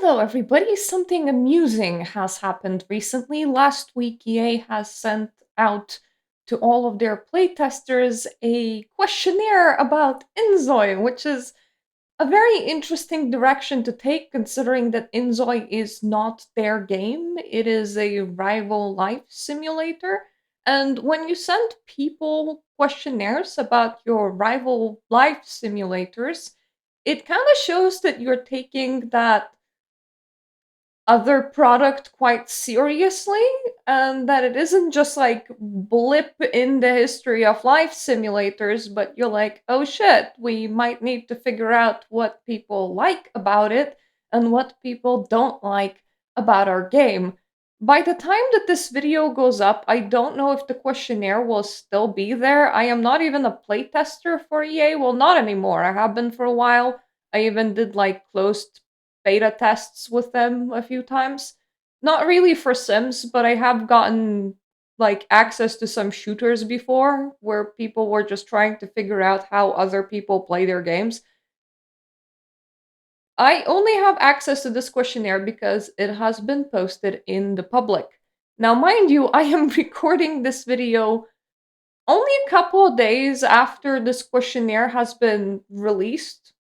Hello, everybody. Something amusing has happened recently. Last week, EA has sent out to all of their playtesters a questionnaire about Inzoi, which is a very interesting direction to take considering that Inzoi is not their game. It is a rival life simulator. And when you send people questionnaires about your rival life simulators, it kind of shows that you're taking that other product quite seriously and that it isn't just like blip in the history of life simulators, but you're like, oh shit, we might need to figure out what people like about it and what people don't like about our game. By the time that this video goes up, I don't know if the questionnaire will still be there. I am not even a playtester for EA. Well, not anymore. I have been for a while. I even did like closed beta tests with them a few times. Not really for Sims, but I have gotten like access to some shooters before where people were just trying to figure out how other people play their games. I only have access to this questionnaire because it has been posted in the public. Now, mind you, I am recording this video only a couple of days after this questionnaire has been released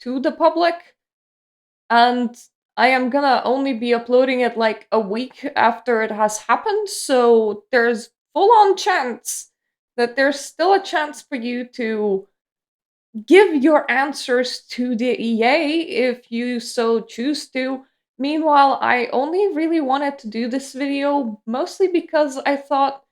to the public, and I am gonna only be uploading it like a week after it has happened, so there's full on chance that there's still a chance for you to give your answers to the EA if you so choose to. Meanwhile, I only really wanted to do this video mostly because I thought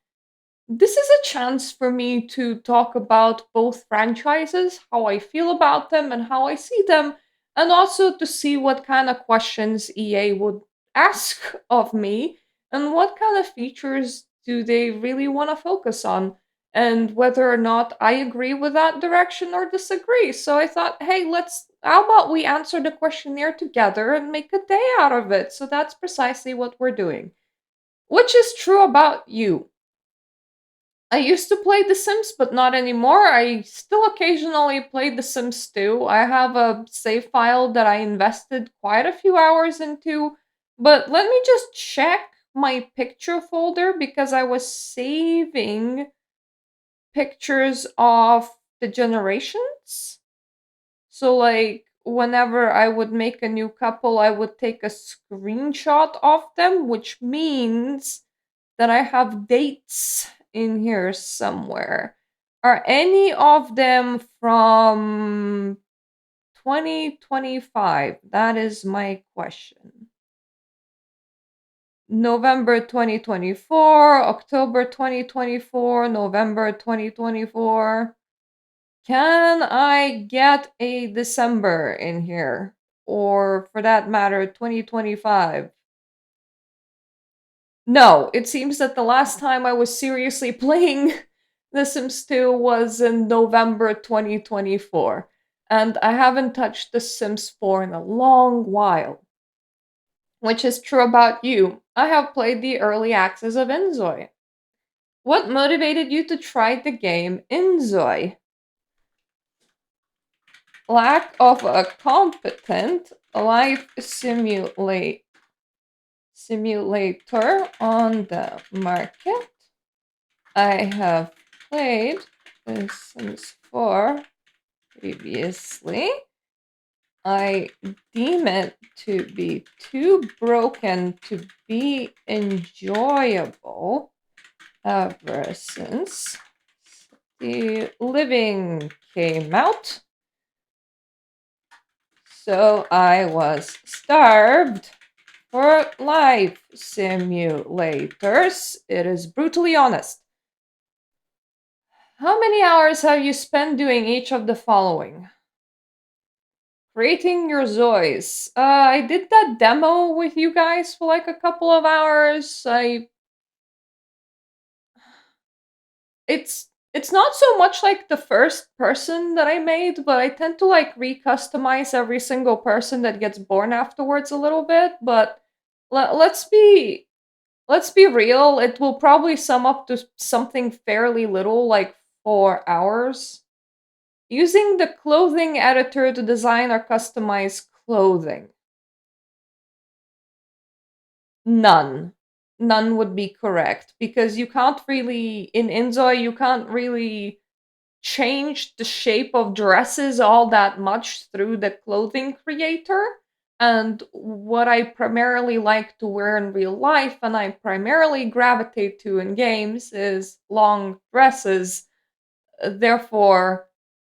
this is a chance for me to talk about both franchises, how I feel about them and how I see them, and also to see what kind of questions EA would ask of me and what kind of features do they really want to focus on, and whether or not I agree with that direction or disagree. So I thought, hey, how about we answer the questionnaire together and make a day out of it? So that's precisely what we're doing. Which is true about you. I used to play The Sims, but not anymore. I still occasionally play The Sims 2. I have a save file that I invested quite a few hours into. But let me just check my picture folder because I was saving pictures of the generations. So, like, whenever I would make a new couple, I would take a screenshot of them, which means that I have dates in here somewhere. Are any of them from 2025? That is my question. November 2024, October 2024, November 2024. Can I get a December in here? Or for that matter, 2025? No, it seems that the last time I was seriously playing The Sims 2 was in November 2024, and I haven't touched The Sims 4 in a long while. Which is true about you. I have played the early access of Inzoi. What motivated you to try the game Inzoi? Lack of a competent life simulator on the market. I have played The Sims 4 previously. I deem it to be too broken to be enjoyable ever since the living came out. So I was starved for life simulators. It is brutally honest. How many hours have you spent doing each of the following? Creating your Zois. I did that demo with you guys for like a couple of hours. It's not so much like the first person that I made, but I tend to like recustomize every single person that gets born afterwards a little bit. But let's be real. It will probably sum up to something fairly little, like 4 hours. Using the clothing editor to design or customize clothing. None. None would be correct because you can't really, in Inzoi, you can't really change the shape of dresses all that much through the clothing creator. And what I primarily like to wear in real life and I primarily gravitate to in games is long dresses. Therefore,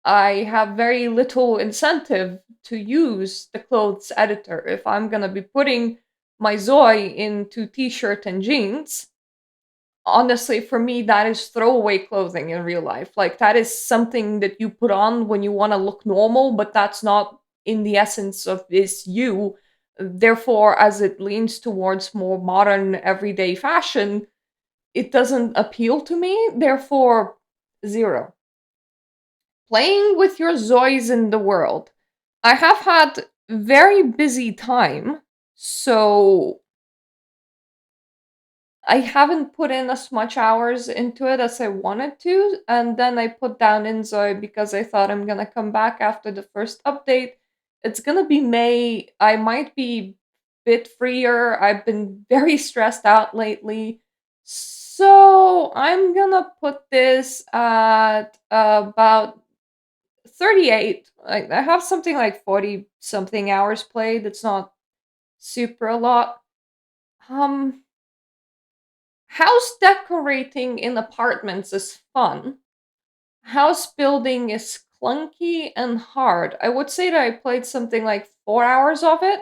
I have very little incentive to use the clothes editor. If I'm gonna be putting my Zoe into t shirt and jeans, honestly, for me, that is throwaway clothing in real life. Like, that is something that you put on when you wanna look normal, but that's not in the essence of this you. Therefore, as it leans towards more modern, everyday fashion, it doesn't appeal to me. Therefore, zero. Playing with your Zoys in the world. I have had very busy time, so I haven't put in as much hours into it as I wanted to, and then I put down Inzoi because I thought I'm gonna come back after the first update. It's gonna be May. I might be a bit freer. I've been very stressed out lately. So I'm gonna put this at about 38. I have something like 40 something hours played. It's not super a lot. Um, House decorating in apartments is fun. House building is clunky and hard. I would say that I played something like 4 hours of it,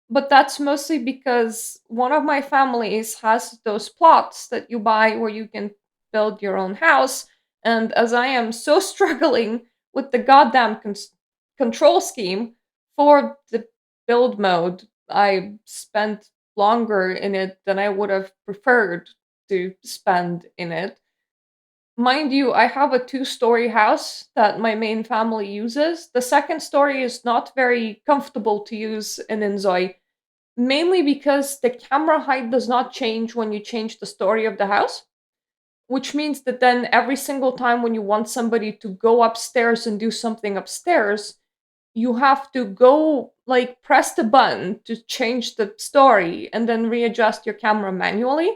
but that's mostly because one of my families has those plots that you buy where you can build your own house. And as I am so struggling with the goddamn control scheme for the build mode, I spent longer in it than I would have preferred to spend in it. Mind you, I have a two-story house that my main family uses. The second story is not very comfortable to use in Inzoi, mainly because the camera height does not change when you change the story of the house, which means that then every single time when you want somebody to go upstairs and do something upstairs, you have to go like press the button to change the story and then readjust your camera manually.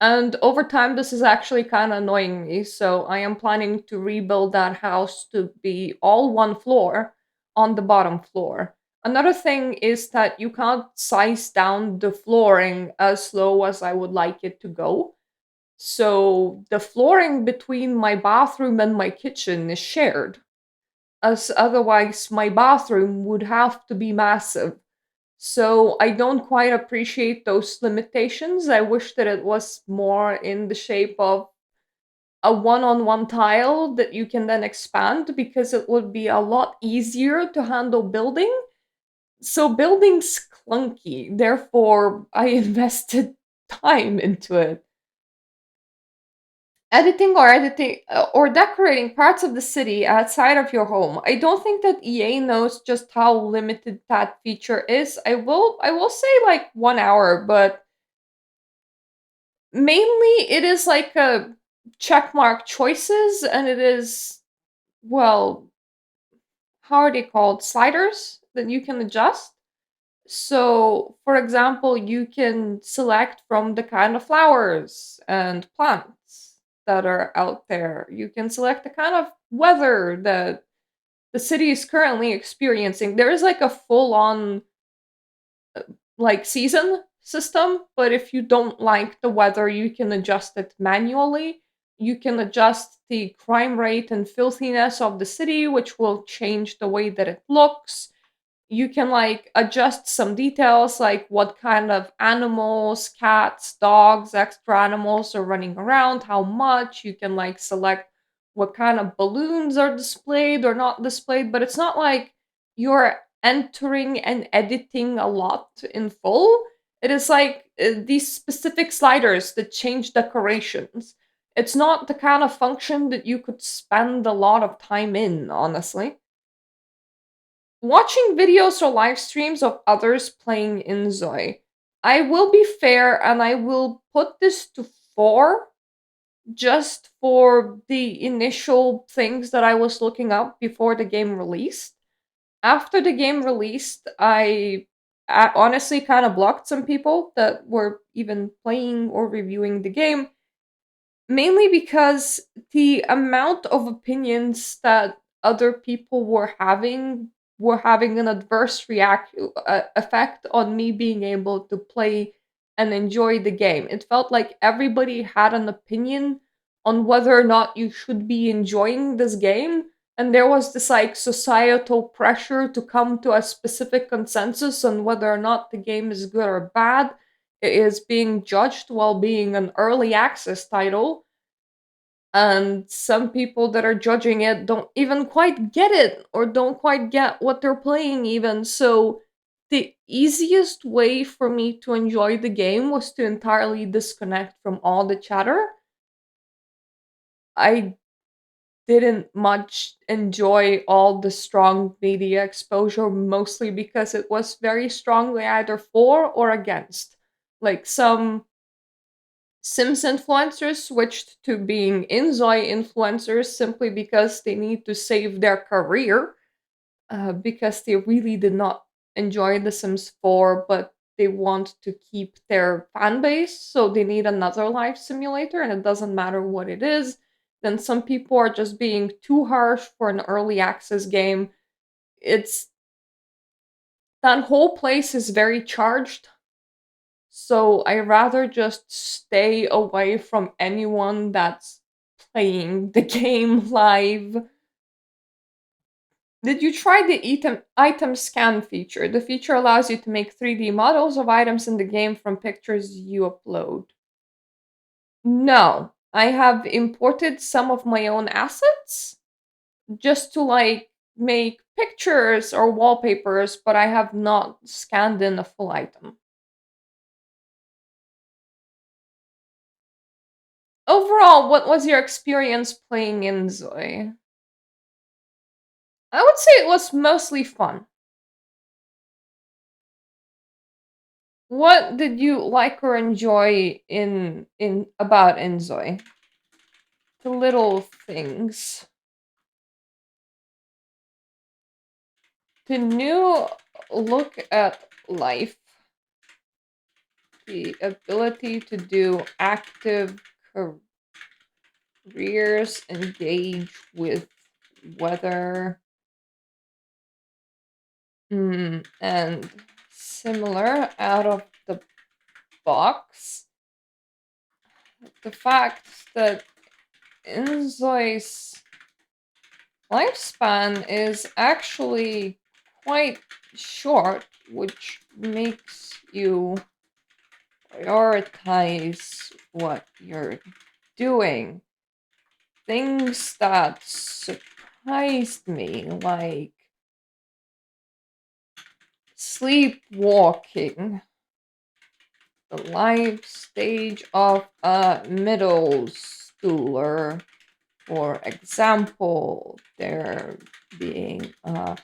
And over time, this is actually kind of annoying me. So I am planning to rebuild that house to be all one floor on the bottom floor. Another thing is that you can't size down the flooring as low as I would like it to go. So the flooring between my bathroom and my kitchen is shared, as otherwise my bathroom would have to be massive. So I don't quite appreciate those limitations. I wish that it was more in the shape of a one-on-one tile that you can then expand because it would be a lot easier to handle building. So building's clunky, therefore I invested time into it. Editing or decorating parts of the city outside of your home. I don't think that EA knows just how limited that feature is. I will say like 1 hour, but mainly it is like a checkmark choices and it is, well, how are they called? Sliders that you can adjust. So, for example, you can select from the kind of flowers and plants that are out there. You can select the kind of weather that the city is currently experiencing. There is like a full on like season system, but if you don't like the weather, you can adjust it manually. You can adjust the crime rate and filthiness of the city, which will change the way that it looks. You can like adjust some details like what kind of animals, cats, dogs, extra animals are running around, how much. You can like select what kind of balloons are displayed or not displayed, but it's not like you're entering and editing a lot in full. It is like these specific sliders that change decorations. It's not the kind of function that you could spend a lot of time in, honestly. Watching videos or live streams of others playing Inzoi. I will be fair and I will put this to 4 just for the initial things that I was looking up before the game released. After the game released, I honestly kind of blocked some people that were even playing or reviewing the game, mainly because the amount of opinions that other people were having an adverse effect on me being able to play and enjoy the game. It felt like everybody had an opinion on whether or not you should be enjoying this game, and there was this like societal pressure to come to a specific consensus on whether or not the game is good or bad. It is being judged while being an early access title, and some people that are judging it don't even quite get it or don't quite get what they're playing even. So the easiest way for me to enjoy the game was to entirely disconnect from all the chatter. I didn't much enjoy all the strong media exposure, mostly because it was very strongly either for or against. Like some Sims influencers switched to being Inzoi influencers simply because they need to save their career, because they really did not enjoy The Sims 4, but they want to keep their fan base, so they need another life simulator, and it doesn't matter what it is. Then some people are just being too harsh for an early access game. It's that whole place is very charged. So I rather just stay away from anyone that's playing the game live. Did you try the item scan feature? The feature allows you to make 3D models of items in the game from pictures you upload. No, I have imported some of my own assets just to like make pictures or wallpapers, but I have not scanned in a full item. Overall, what was your experience playing Inzoi? I would say it was mostly fun. What did you like or enjoy in about Inzoi? The little things. The new look at life, the ability to do active careers, engage with weather, and similar out of the box. The fact that Inzoi's lifespan is actually quite short, which makes you prioritize what you're doing. Things that surprised me, like sleepwalking, the life stage of a middle schooler. For example, there being a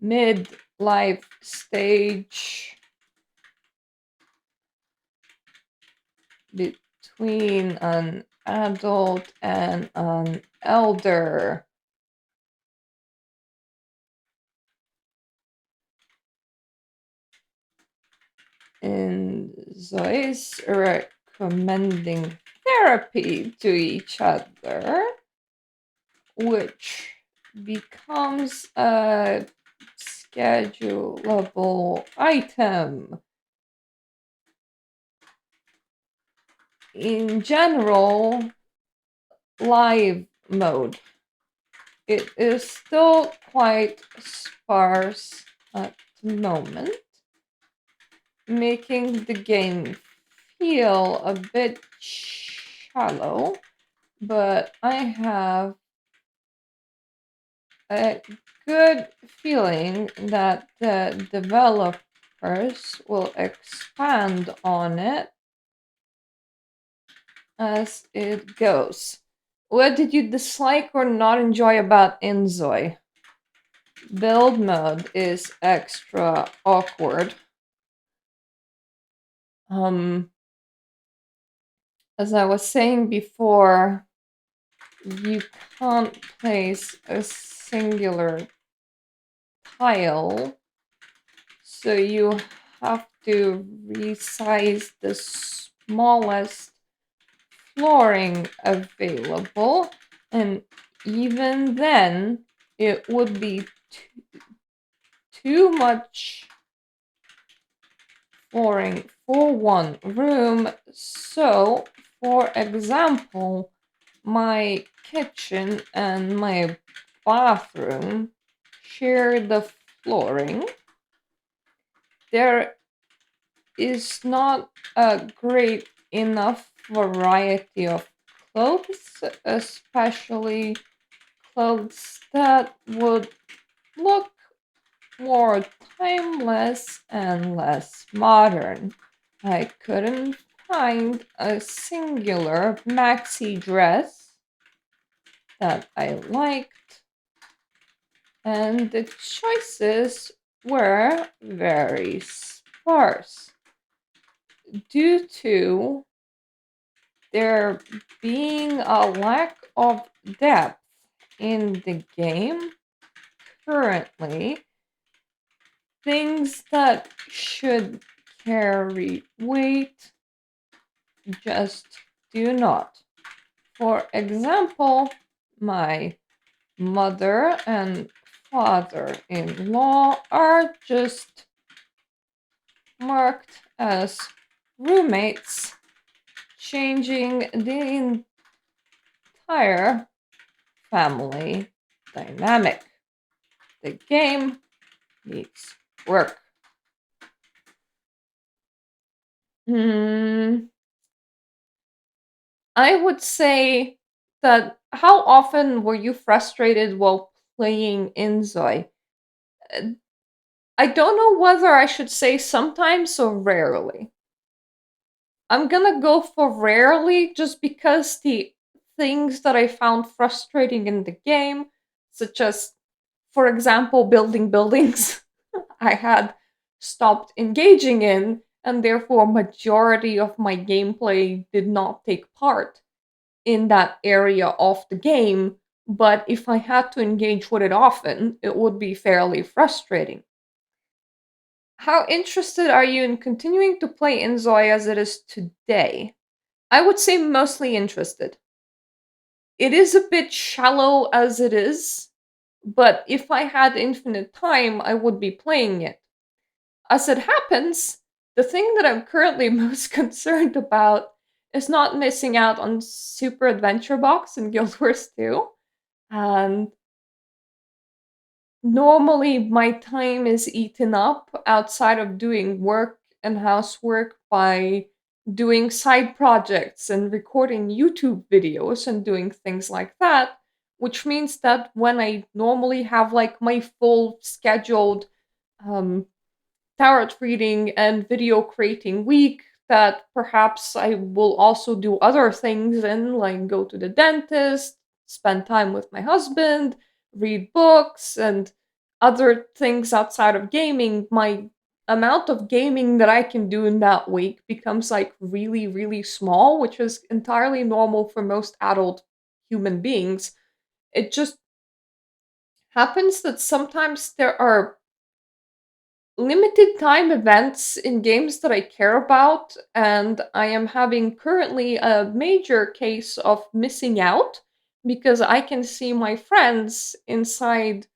midlife stage between an adult and an elder. And Zoe's recommending therapy to each other, which becomes a schedulable item. In general, live mode. It is still quite sparse at the moment, making the game feel a bit shallow, but I have a good feeling that the developers will expand on it as it goes. What did you dislike or not enjoy about Inzoi? Build mode is extra awkward. Um, as I was saying before, you can't place a singular tile, so you have to resize the smallest flooring available, and even then, it would be too much flooring for one room. So, for example, my kitchen and my bathroom share the flooring. There is not a great enough variety of clothes, especially clothes that would look more timeless and less modern. I couldn't find a singular maxi dress that I liked, and the choices were very sparse due to there being a lack of depth in the game currently. Things that should carry weight just do not. For example, my mother and father in law are just marked as roommates, changing the entire family dynamic. The game needs work. Hmm, I would say that how often were you frustrated while playing Inzoi? Uh, I don't know whether I should say sometimes or rarely. I'm gonna go for rarely just because the things that I found frustrating in the game, such as, for example, building buildings, I had stopped engaging in, and therefore majority of my gameplay did not take part in that area of the game. But if I had to engage with it often, it would be fairly frustrating. How interested are you in continuing to play Inzoi as it is today? I would say mostly interested. It is a bit shallow as it is, but if I had infinite time, I would be playing it. As it happens, the thing that I'm currently most concerned about is not missing out on Super Adventure Box and Guild Wars 2. And normally, my time is eaten up outside of doing work and housework by doing side projects and recording YouTube videos and doing things like that, which means that when I normally have like my full scheduled um, tarot reading and video creating week, that perhaps I will also do other things and like go to the dentist, spend time with my husband, read books, and other things outside of gaming. My amount of gaming that I can do in that week becomes like really, really small, which is entirely normal for most adult human beings. It just happens that sometimes there are limited time events in games that I care about, and I am having currently a major case of missing out because I can see my friends inside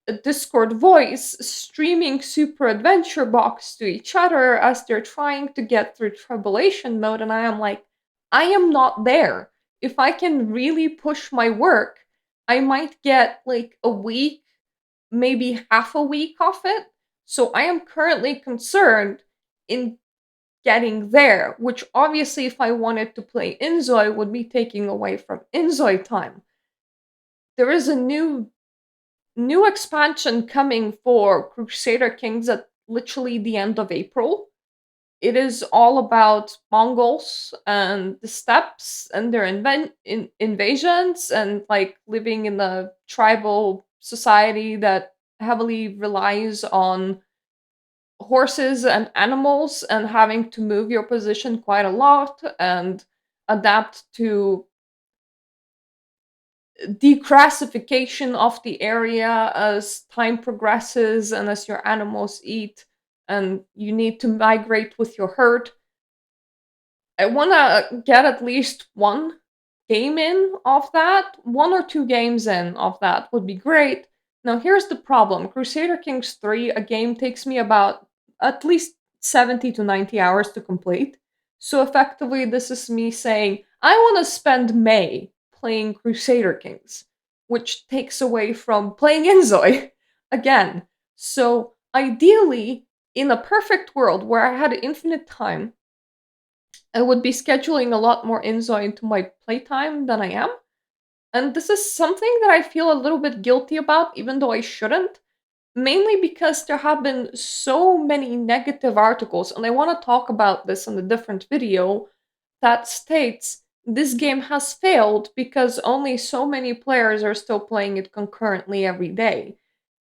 a Discord voice streaming Super Adventure Box to each other as they're trying to get through Tribulation mode, and I am like, I am not there. If I can really push my work, I might get like a week, maybe half a week off it. So I am currently concerned in getting there, which obviously, if I wanted to play Inzoi, would be taking away from Inzoi time. There is a new expansion coming for Crusader Kings at literally the end of April. It is all about Mongols and the steppes and their invasions and like living in a tribal society that heavily relies on horses and animals and having to move your position quite a lot and adapt to declassification of the area as time progresses and as your animals eat and you need to migrate with your herd. I want to get at least one game in of that. 1 or 2 games in of that would be great. Now, here's the problem Crusader Kings 3, a game takes me about at least 70 to 90 hours to complete. So, effectively, this is me saying, I want to spend May playing Crusader Kings, which takes away from playing Inzoi again. So, ideally, in a perfect world where I had infinite time, I would be scheduling a lot more Inzoi into my playtime than I am. And this is something that I feel a little bit guilty about, even though I shouldn't. Mainly because there have been so many negative articles, and I want to talk about this in a different video, that states this game has failed because only so many players are still playing it concurrently every day.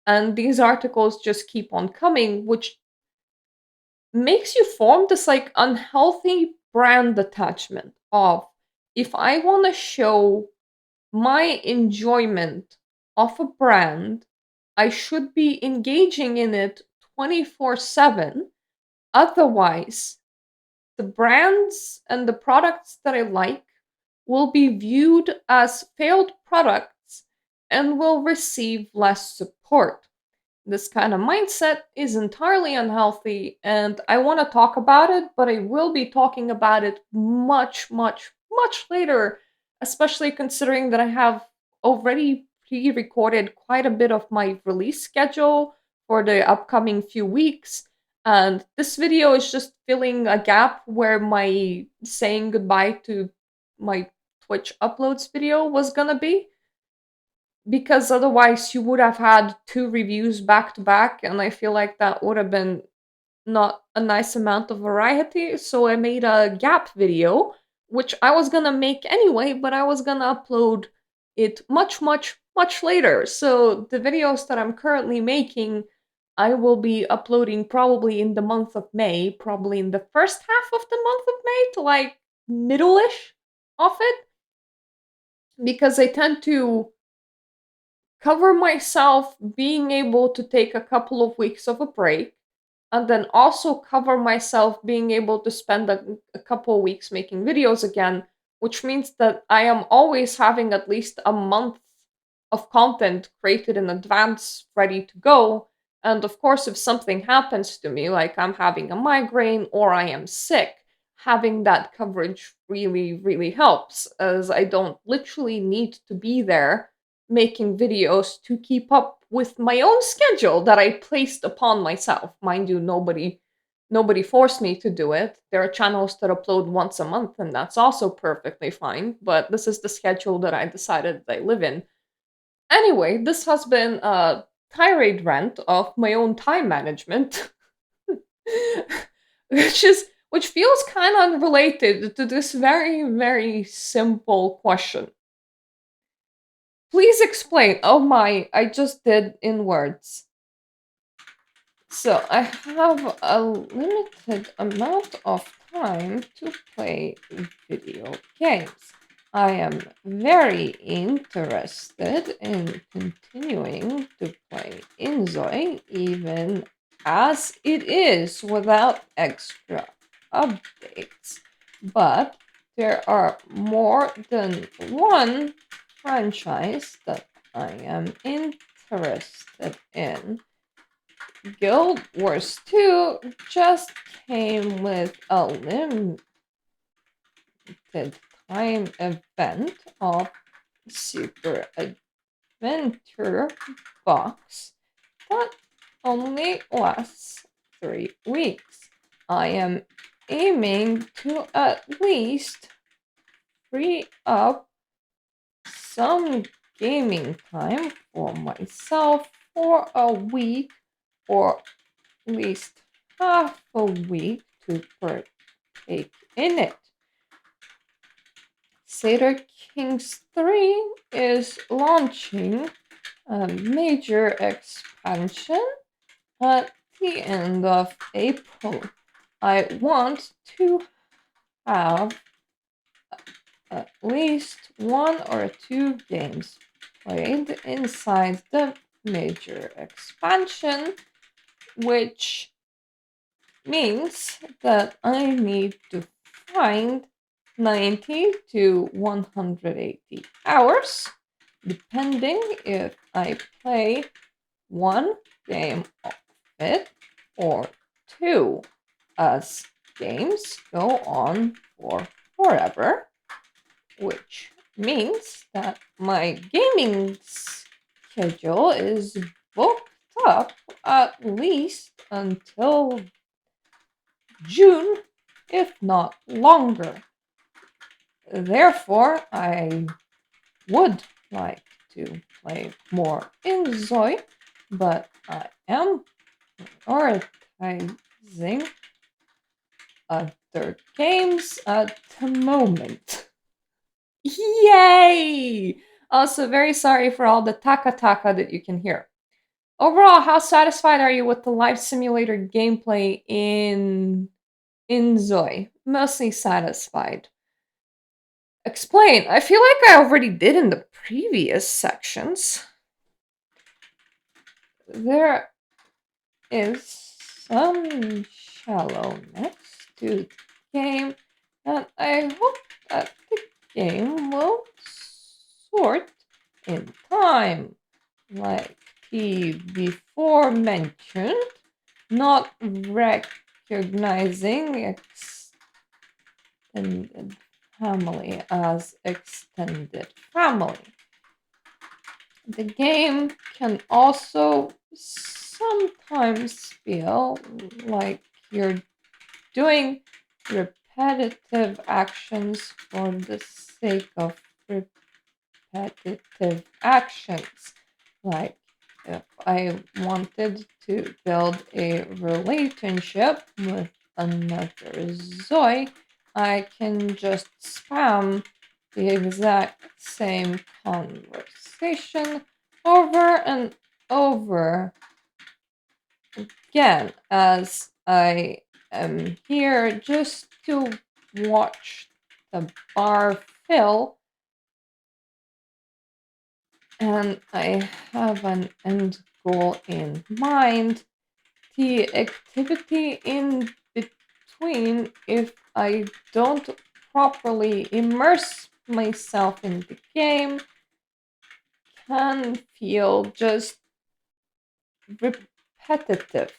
And these articles just keep on coming, which makes you form this like unhealthy brand attachment of, if I want to show my enjoyment of a brand, I should be engaging in it 24/7. Otherwise, the brands and the products that I like will be viewed as failed products and will receive less support. This kind of mindset is entirely unhealthy, and I want to talk about it, but I will be talking about it much, much, much later, especially considering that I have already pre recorded quite a bit of my release schedule for the upcoming few weeks. And this video is just filling a gap where my saying goodbye to my Twitch uploads video was gonna be, because otherwise you would have had 2 reviews back to back, and I feel like that would have been not a nice amount of variety. So I made a gap video, which I was gonna make anyway, but I was gonna upload it much, much, much later. So the videos that I'm currently making, I will be uploading probably in the month of May, probably in the first half of the month of May to like middle-ish of it, because I tend to cover myself being able to take a couple of weeks of a break, and then also cover myself being able to spend a couple of weeks making videos again, which means that I am always having at least a month of content created in advance ready to go. And of course, if something happens to me, like I'm having a migraine or I am sick, having that coverage really, really helps, as I don't literally need to be there making videos to keep up with my own schedule that I placed upon myself. Mind you, nobody forced me to do it. There are channels that upload once a month, and that's also perfectly fine, but this is the schedule that I decided that I live in. Anyway, this has been a tirade rant of my own time management, which feels kind of unrelated to this very, very simple question. Please explain. Oh my, I just did in words. So I have a limited amount of time to play video games. I am very interested in continuing to play Inzoi, even as it is without extra updates. But there are more than one franchise that I am interested in. Guild Wars 2 just came with a limited time event of Super Adventure Box that only lasts 3 weeks. I am aiming to at least free up some gaming time for myself for a week, or at least half a week, to partake in it. Crusader Kings 3 is launching a major expansion at the end of April. I want to have at least 1 or 2 games played inside the major expansion, which means that I need to find 90 to 180 hours, depending if I play one game of it or two, as games go on for forever, which means that my gaming schedule is booked up at least until June, if not longer. Therefore, I would like to play more Inzoi, but I am prioritizing other games at the moment. Yay! Also, very sorry for all the taka taka that you can hear. Overall, how satisfied are you with the life simulator gameplay in Inzoi? Mostly satisfied. Explain. I feel like I already did in the previous sections. There is some shallowness to the game, and I hope that the game will sort in time. Like the before mentioned, not recognizing extended family as extended family. The game can also sometimes feel like you're doing repetitive actions for the sake of repetitive actions. Like if I wanted to build a relationship with another Zoe, I can just spam the exact same conversation over and over again, as I am here just to watch the bar fill, and I have an end goal in mind. The activity in between, if I don't properly immerse myself in the game, can feel just repetitive.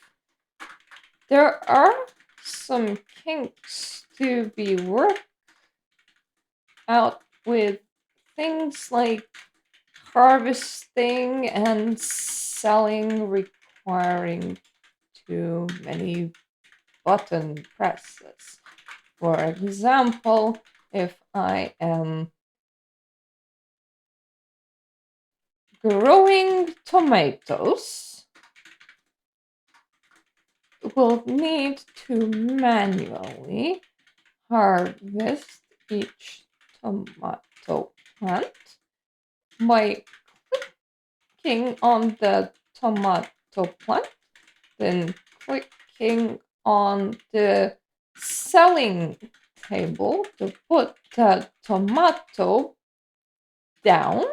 There are some kinks to be worked out with things like harvesting and selling requiring too many button presses. For example, if I am growing tomatoes, will need to manually harvest each tomato plant by clicking on the tomato plant, then clicking on the selling table to put the tomato down,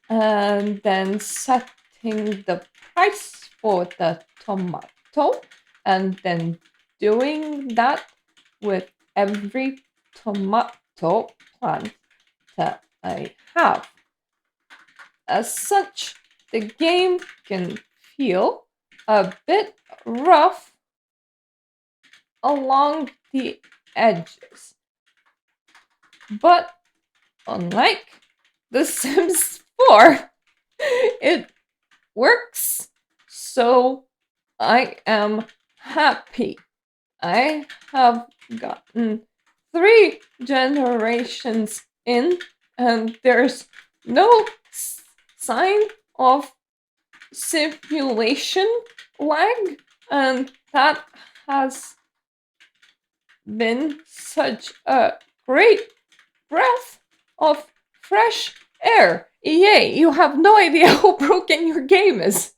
and then setting the price for the tomato, and then doing that with every tomato plant that I have. As such, the game can feel a bit rough along the edges. But unlike The Sims 4, it works, so I am happy. I have gotten 3 generations in, and there's no sign of simulation lag, and that has been such a great breath of fresh air. EA, you have no idea how broken your game is.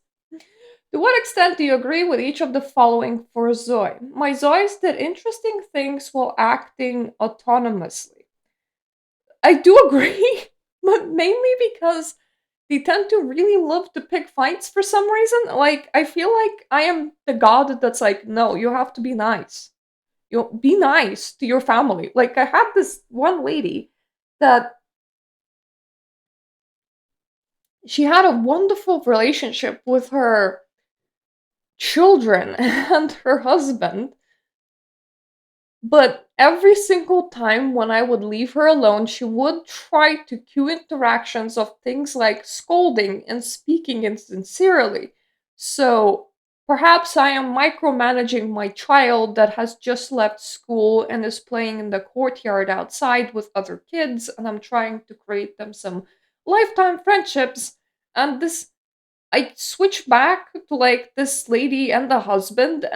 To what extent do you agree with each of the following for Zoe? My Zoes did interesting things while acting autonomously. I do agree, but mainly because they tend to really love to pick fights for some reason. Like, I feel like I am the god that's like, no, you have to be nice. You be nice to your family. Like, I had this one lady that she had a wonderful relationship with her children and her husband. But every single time when I would leave her alone, she would try to cue interactions of things like scolding and speaking insincerely. So perhaps I am micromanaging my child that has just left school and is playing in the courtyard outside with other kids, and I'm trying to create them some lifetime friendships. And this I switch back to like this lady and the husband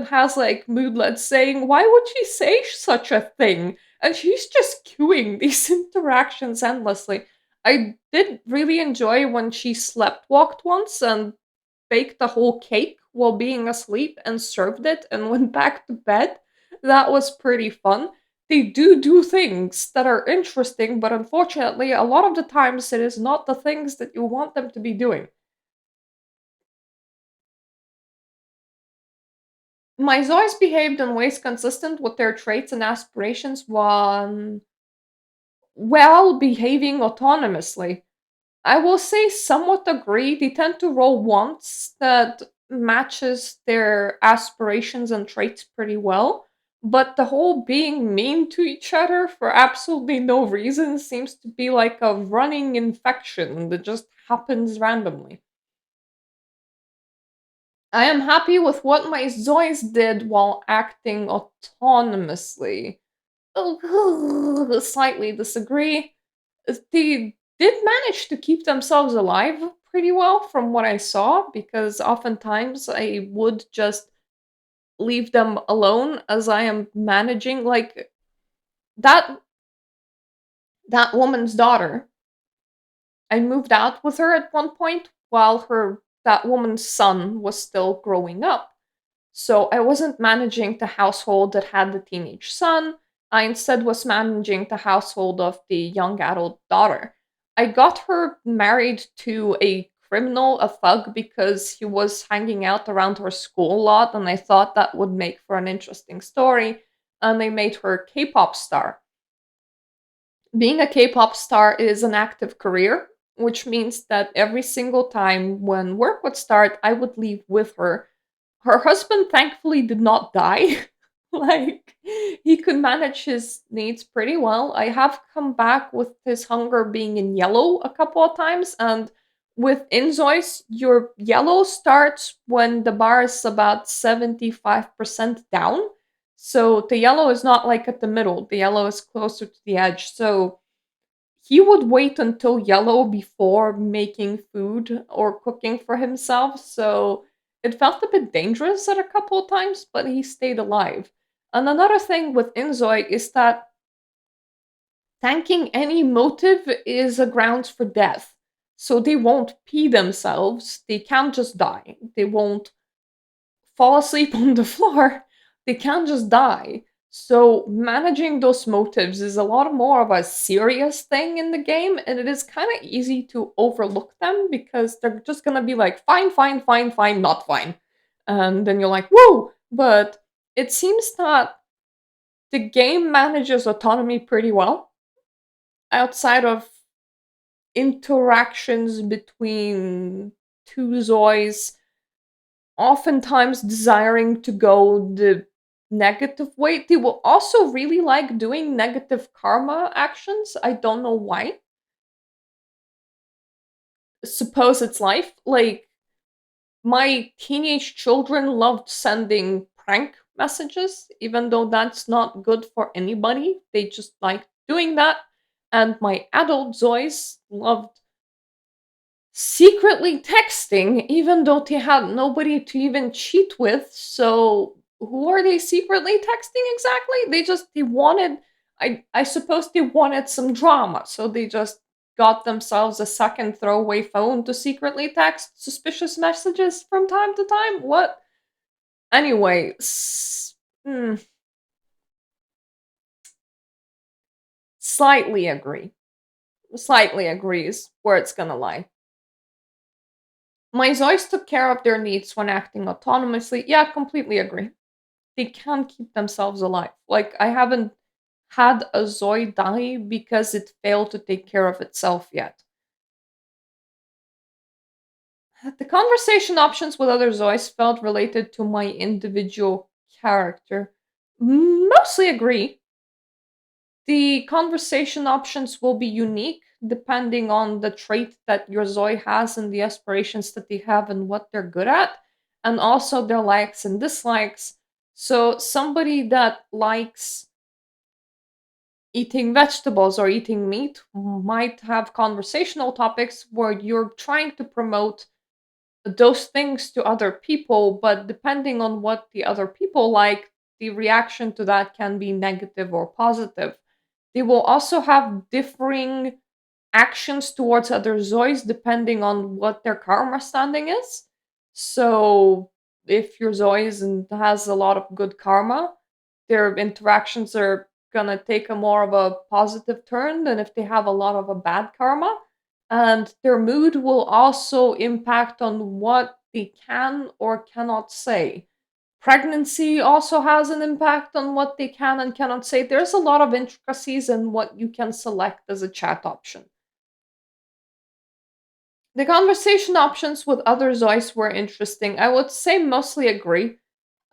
has like moodlets saying, "Why would she say such a thing?" And she's just queuing these interactions endlessly. I did really enjoy when she slept walked once and baked a whole cake while being asleep and served it and went back to bed. That was pretty fun. They do things that are interesting, but unfortunately, a lot of the times it is not the things that you want them to be doing. My Zoys behaved in ways consistent with their traits and aspirations while behaving autonomously. I will say somewhat agree. They tend to roll once that matches their aspirations and traits pretty well. But the whole being mean to each other for absolutely no reason seems to be like a running infection that just happens randomly. I am happy with what my Zoys did while acting autonomously. Oh, slightly disagree. They did manage to keep themselves alive pretty well from what I saw, because oftentimes I would just leave them alone as I am managing like that that woman's daughter. I moved out with her at one point while her that woman's son was still growing up. So I wasn't managing the household that had the teenage son. I instead was managing the household of the young adult daughter. I got her married to a criminal, a thug, because he was hanging out around her school a lot, and I thought that would make for an interesting story. And they made her a K pop star. Being a K pop star is an active career, which means that every single time when work would start, I would leave with her. Her husband thankfully did not die. Like, he could manage his needs pretty well. I have come back with his hunger being in yellow a couple of times, and with Inzois, your yellow starts when the bar is about 75% down. So the yellow is not like at the middle, the yellow is closer to the edge. So he would wait until yellow before making food or cooking for himself, so it felt a bit dangerous at a couple of times, but he stayed alive. And another thing with Inzoi is that thanking any motive is a grounds for death. So they won't pee themselves, they can't just die. They won't fall asleep on the floor, they can't just die. So managing those motives is a lot more of a serious thing in the game, and it is kind of easy to overlook them because they're just gonna be like, fine, fine, fine, fine, not fine. And then you're like, whoa! But it seems that the game manages autonomy pretty well outside of interactions between two Zoys oftentimes desiring to go the negative way. They will also really like doing negative karma actions. I don't know why. Suppose it's life. Like, my teenage children loved sending prank messages, even though that's not good for anybody. They just like doing that. And my adult Zoys loved secretly texting, even though they had nobody to even cheat with. So who are they secretly texting exactly? They wanted, I suppose they wanted some drama, so they just got themselves a second throwaway phone to secretly text suspicious messages from time to time. What? Anyway, slightly agree. Slightly agrees where it's gonna lie. My Zois took care of their needs when acting autonomously. Yeah, completely agree. They can keep themselves alive. Like, I haven't had a Zoi die because it failed to take care of itself yet. The conversation options with other Zois felt related to my individual character. Mostly agree. The conversation options will be unique depending on the trait that your Zoi has and the aspirations that they have and what they're good at, and also their likes and dislikes. So, somebody that likes eating vegetables or eating meat might have conversational topics where you're trying to promote those things to other people, but depending on what the other people like, the reaction to that can be negative or positive. They will also have differing actions towards other Zois depending on what their karma standing is. So, if your Zois and has a lot of good karma, their interactions are gonna take a more of a positive turn than if they have a lot of a bad karma. And their mood will also impact on what they can or cannot say. Pregnancy also has an impact on what they can and cannot say. There's a lot of intricacies in what you can select as a chat option. The conversation options with other Zois were interesting. I would say mostly agree.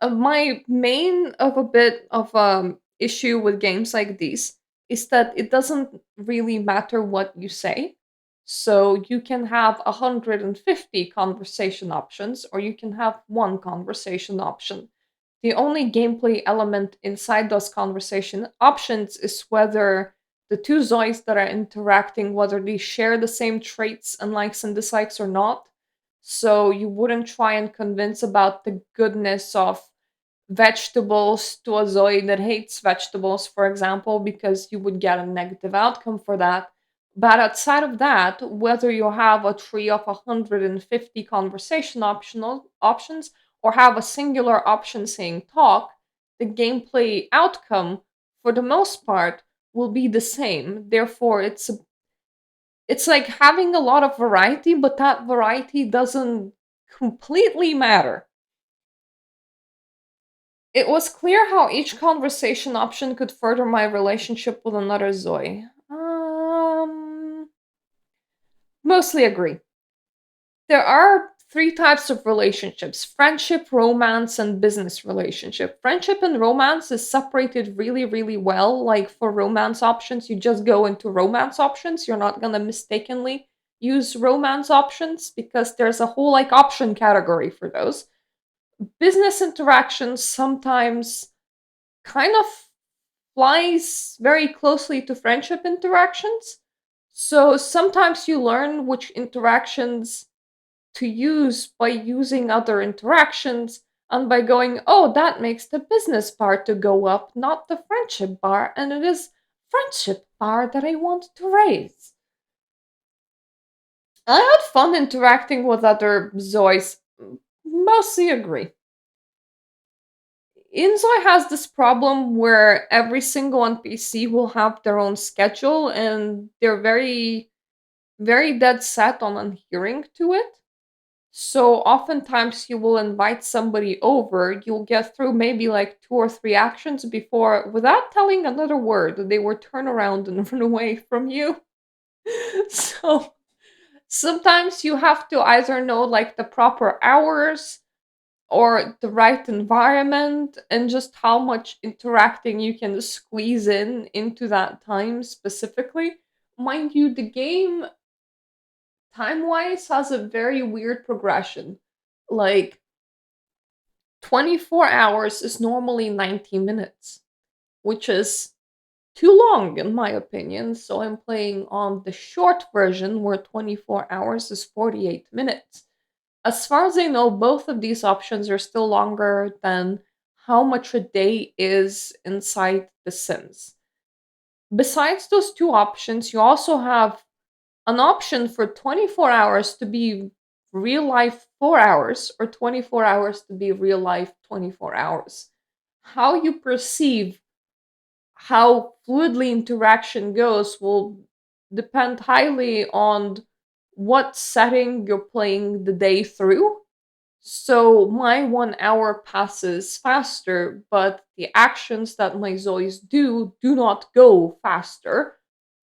My main of a bit of issue with games like these is that it doesn't really matter what you say. So you can have 150 conversation options, or you can have one conversation option. The only gameplay element inside those conversation options is whether the two Zoids that are interacting, whether they share the same traits and likes and dislikes or not. So you wouldn't try and convince about the goodness of vegetables to a Zoe that hates vegetables, for example, because you would get a negative outcome for that. But outside of that, whether you have a tree of 150 conversation optional options or have a singular option saying talk, the gameplay outcome, for the most part, will be the same. Therefore, it's like having a lot of variety, but that variety doesn't completely matter. It was clear how each conversation option could further my relationship with another Zoe. Mostly agree. There are three types of relationships: friendship, romance, and business relationship. Friendship and romance is separated really, really well. Like for romance options, you just go into romance options. You're not gonna mistakenly use romance options because there's a whole like option category for those. Business interactions sometimes kind of flies very closely to friendship interactions. So sometimes you learn which interactions to use by using other interactions and by going, oh, that makes the business bar to go up, not the friendship bar, and it is friendship bar that I want to raise. I had fun interacting with other Zois. Mostly agree. Inzoi has this problem where every single NPC will have their own schedule and they're very, very dead set on adhering to it. So oftentimes you will invite somebody over, you'll get through maybe like two or three actions before, without telling another word, they will turn around and run away from you. So sometimes you have to either know like the proper hours or the right environment and just how much interacting you can squeeze in into that time specifically. Mind you, the game time wise has a very weird progression. Like 24 hours is normally 90 minutes, which is too long in my opinion. So I'm playing on the short version where 24 hours is 48 minutes. As far as I know, both of these options are still longer than how much a day is inside The Sims. Besides those two options, you also have an option for 24 hours to be real life 4 hours or 24 hours to be real life 24 hours. How you perceive how fluidly interaction goes will depend highly on what setting you're playing the day through. So my 1 hour passes faster, but the actions that my Zois do not go faster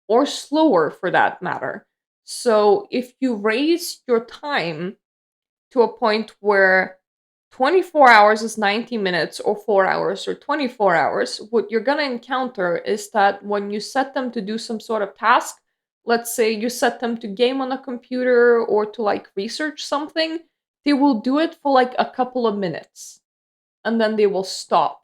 or slower for that matter. So if you raise your time to a point where 24 hours is 90 minutes or 4 hours or 24 hours, what you're going to encounter is that when you set them to do some sort of task, let's say you set them to game on a computer or to like research something, they will do it for like a couple of minutes and then they will stop.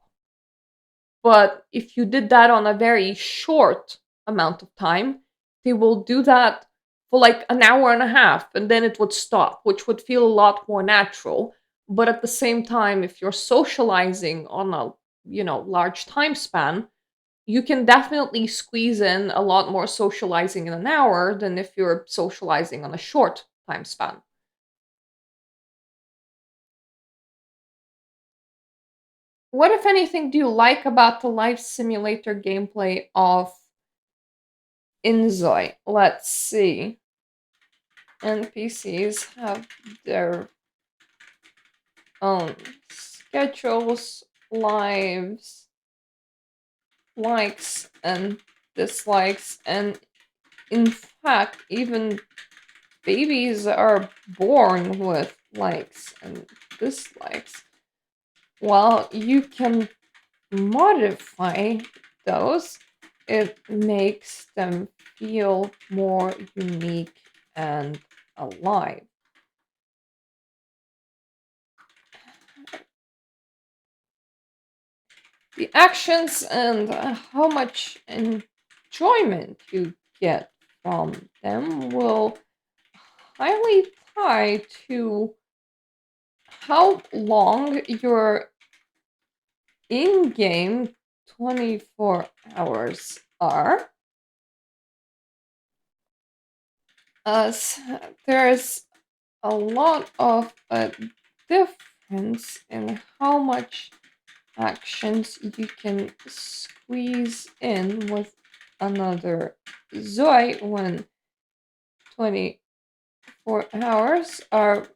But if you did that on a very short amount of time, they will do that for like an hour and a half and then it would stop, which would feel a lot more natural. But at the same time, if you're socializing on a, large time span, you can definitely squeeze in a lot more socializing in an hour than if you're socializing on a short time span. What, if anything, do you like about the life simulator gameplay of Inzoi? Let's see. NPCs have their own schedules, lives, likes, and dislikes, and in fact, even babies are born with likes and dislikes. While you can modify those, it makes them feel more unique and alive. The actions and how much enjoyment you get from them will highly tie to how long your in game 24 hours are. As there's a lot of a difference in how much actions you can squeeze in with another Zoe when 24 hours are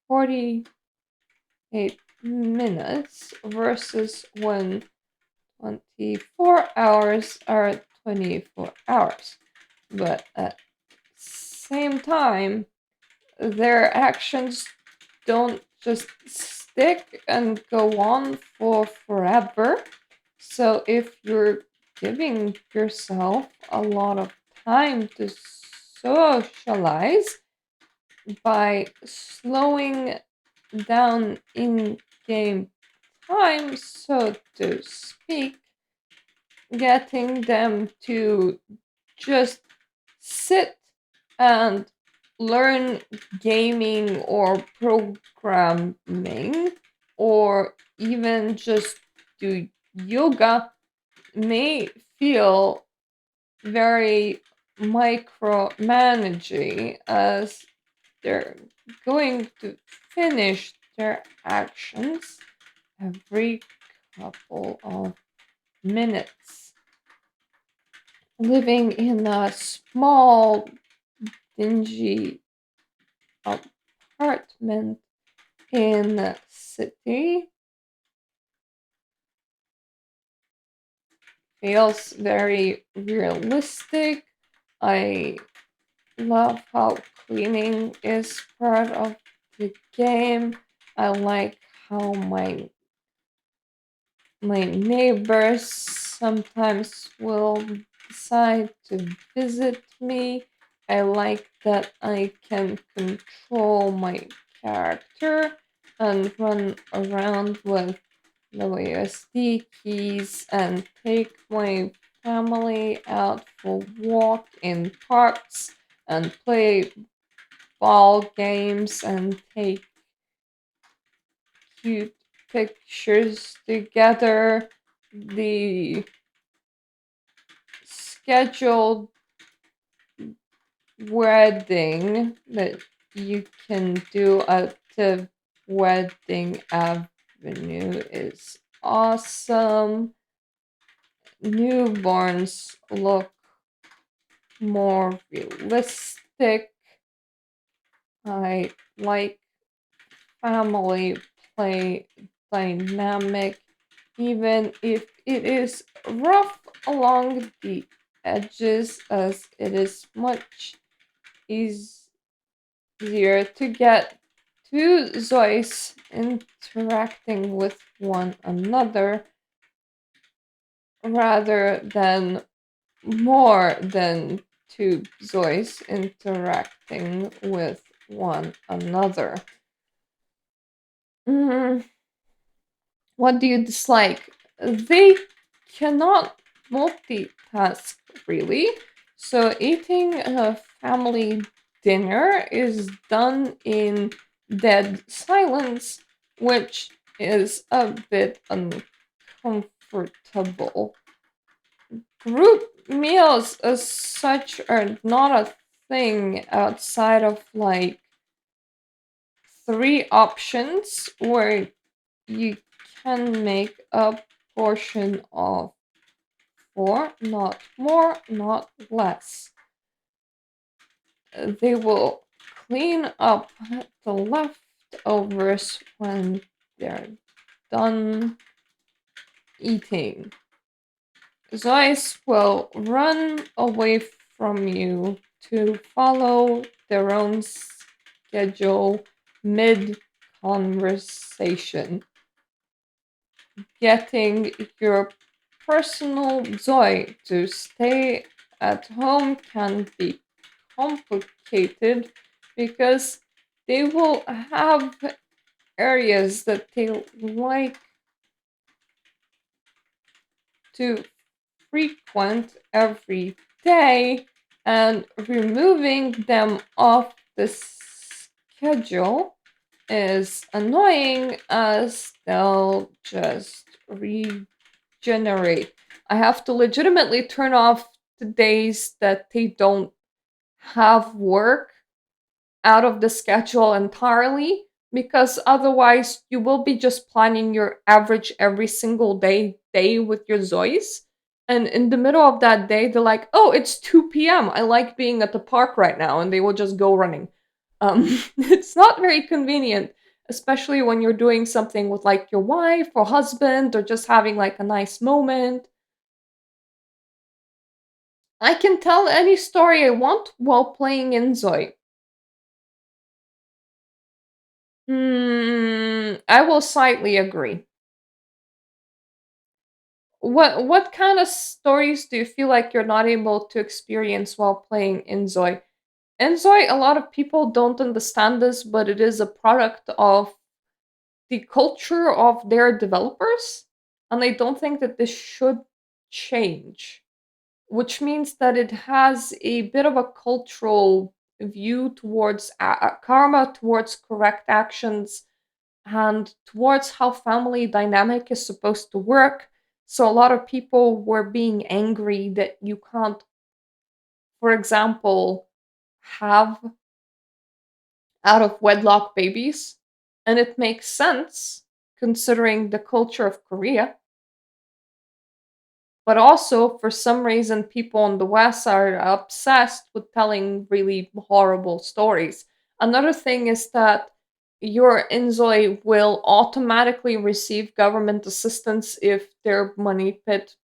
48 minutes versus when 24 hours are 24 hours. But at same time, their actions don't just stick and go on for forever. So if you're giving yourself a lot of time to socialize by slowing down in game time, so to speak, getting them to just sit and learn gaming or programming or even just do yoga may feel very micromanaging as they're going to finish their actions every couple of minutes. Living in a small, dingy apartment in a city feels very realistic. I love how cleaning is part of the game. I like how my neighbors sometimes will decide to visit me. I like that I can control my character and run around with WSD keys and take my family out for walk in parks and play ball games and take cute pictures together. The scheduled wedding that you can do at the wedding avenue is awesome. Newborns look more realistic. I like family play dynamic, even if it is rough along the edges, as it is much easier to get two Zois interacting with one another rather than more than two Zois interacting with one another. Mm, what do you dislike? They cannot multitask really. So eating a family dinner is done in dead silence, which is a bit uncomfortable. Group meals as such are not a thing outside of like three options where you can make a portion of four, not more, not less. They will clean up the leftovers when they're done eating. Zois will run away from you to follow their own schedule mid conversation. Getting your personal Zoe to stay at home can be complicated because they will have areas that they like to frequent every day, and removing them off the schedule is annoying as they'll just regenerate. I have to legitimately turn off the days that they don't have work out of the schedule entirely, because otherwise you will be just planning your average every single day with your Zois. And in the middle of that day, they're like, oh, it's 2 p.m. I like being at the park right now. And they will just go running. It's not very convenient, especially when you're doing something with like your wife or husband or just having like a nice moment. I can tell any story I want while playing Inzoi. I will slightly agree. What kind of stories do you feel like you're not able to experience while playing Inzoi? Inzoi, a lot of people don't understand this, but it is a product of the culture of their developers, and I don't think that this should change. Which means that it has a bit of a cultural view towards karma, towards correct actions, and towards how family dynamic is supposed to work. So a lot of people were being angry that you can't, for example, have out of wedlock babies. And it makes sense considering the culture of Korea. But also, for some reason, people in the West are obsessed with telling really horrible stories. Another thing is that your Inzoi will automatically receive government assistance if their money pit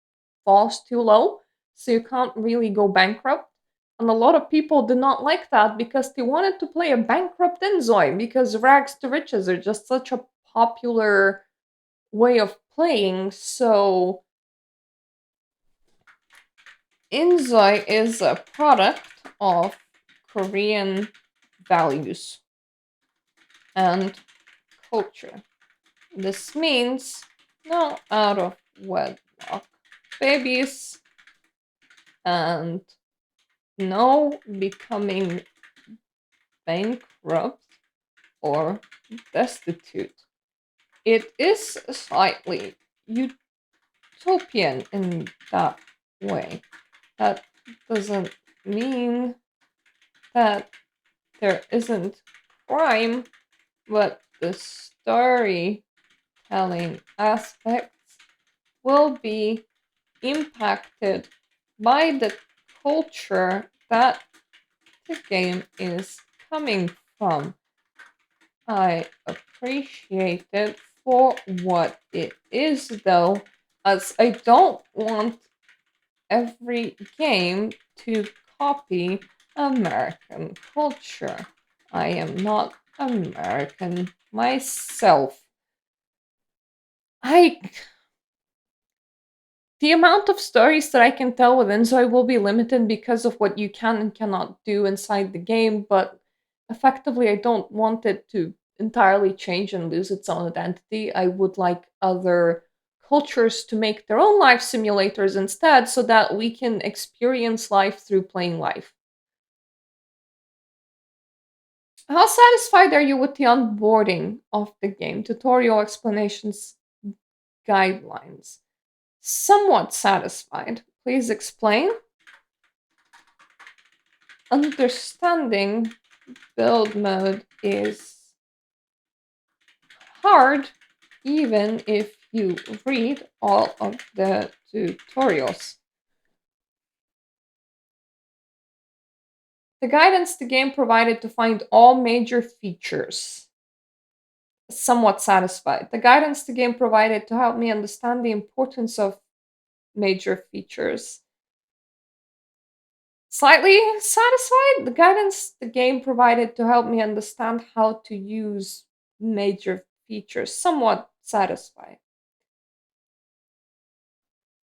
falls too low. So you can't really go bankrupt. And a lot of people did not like that because they wanted to play a bankrupt Inzoi because rags to riches are just such a popular way of playing. So Inzoi is a product of Korean values and culture. This means no out of wedlock babies and no becoming bankrupt or destitute. It is slightly utopian in that way. That doesn't mean that there isn't crime, but the storytelling aspects will be impacted by the culture that the game is coming from. I appreciate it for what it is, though, as I don't want every game to copy American culture. I am not American myself. I The amount of stories that I can tell with Inzoi will be limited because of what you can and cannot do inside the game, but effectively, I don't want it to entirely change and lose its own identity. I would like other cultures to make their own life simulators instead so that we can experience life through playing life. How satisfied are you with the onboarding of the game? Tutorial explanations, guidelines. Somewhat satisfied. Please explain. Understanding build mode is hard even if you read all of the tutorials. The guidance the game provided to find all major features. Somewhat satisfied. The guidance the game provided to help me understand the importance of major features. Slightly satisfied. The guidance the game provided to help me understand how to use major features. Somewhat satisfied.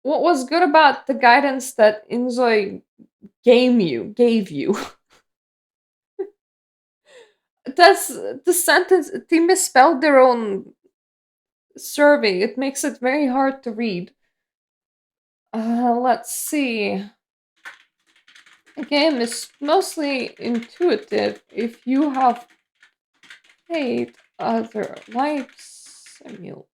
What was good about the guidance that Inzoi gave you? That's the sentence. They misspelled their own survey. It makes it very hard to read. Let's see. The game is mostly intuitive if you have played other life simulators.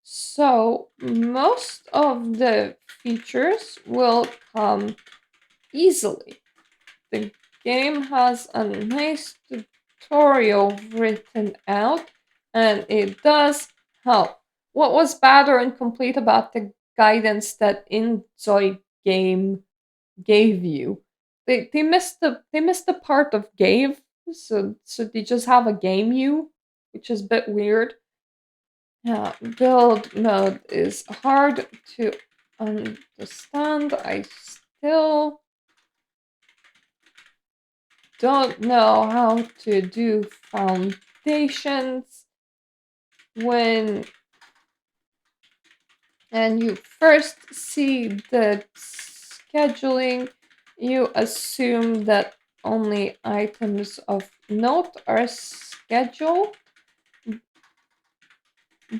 So most of the features will come easily. The game has a nice tutorial written out, and it does help. What was bad or incomplete about the guidance that Inzoi game gave you? They missed the part of gave, so they just have a game you, which is a bit weird. Yeah, build mode is hard to understand. I still don't know how to do foundations when and you first see the scheduling, you assume that only items of note are scheduled,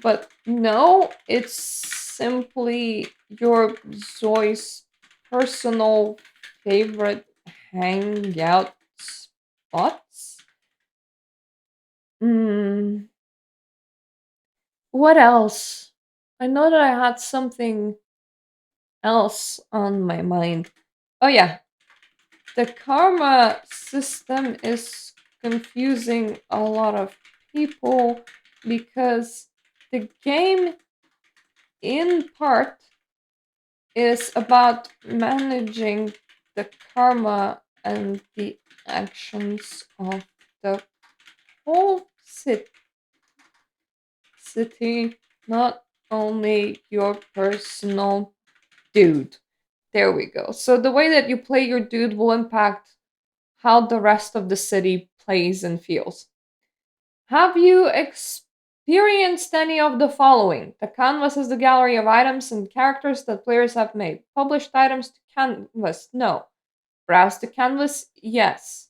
but no, it's simply your Zoi's personal favorite hangout spots. Hmm. What else? I know that I had something else on my mind. Oh, yeah. The karma system is confusing a lot of people because the game, in part, is about managing the karma and the actions of the whole city, not only your personal dude. There we go. So the way that you play your dude will impact how the rest of the city plays and feels. Have you experienced any of the following? The canvas is the gallery of items and characters that players have made. Published items to canvas? No. Browse the canvas? Yes.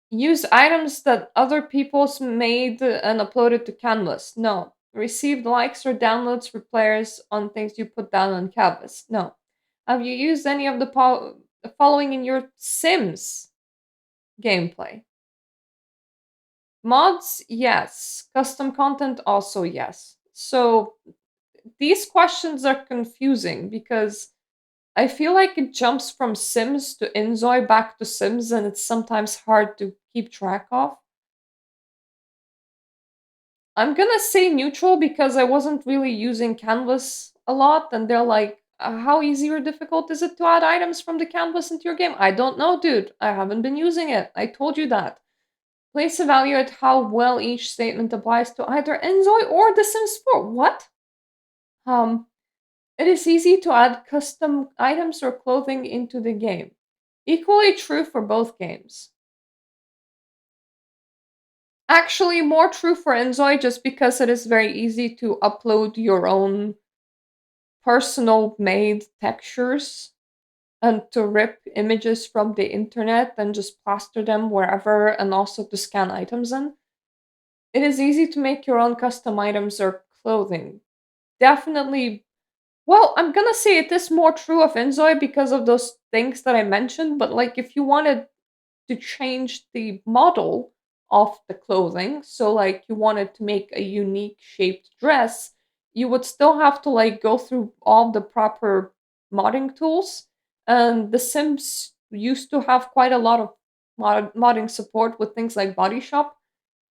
Use items that other people's made and uploaded to Canvas. No. Received likes or downloads for players on things you put down on Canvas. No. Have you used any of the following in your Sims gameplay? Mods? Yes. Custom content? Also yes. So these questions are confusing because I feel like it jumps from Sims to Inzoi back to Sims, and it's sometimes hard to keep track of. I'm gonna say neutral because I wasn't really using Canvas a lot, and they're like How easy or difficult is it to add items from the canvas into your game? I don't know, dude. I haven't been using it. I told you that. Please evaluate how well each statement applies to either Inzoi or The Sims 4. What? Um, it is easy to add custom items or clothing into the game. Equally true for both games. Actually, more true for Inzoi just because it is very easy to upload your own personal made textures and to rip images from the internet and just plaster them wherever and also to scan items in. It is easy to make your own custom items or clothing. Definitely, well, I'm gonna say it is more true of Inzoi because of those things that I mentioned, but like if you wanted to change the model of the clothing. So like you wanted to make a unique shaped dress, you would still have to like go through all the proper modding tools. And The Sims used to have quite a lot of modding support with things like Body Shop.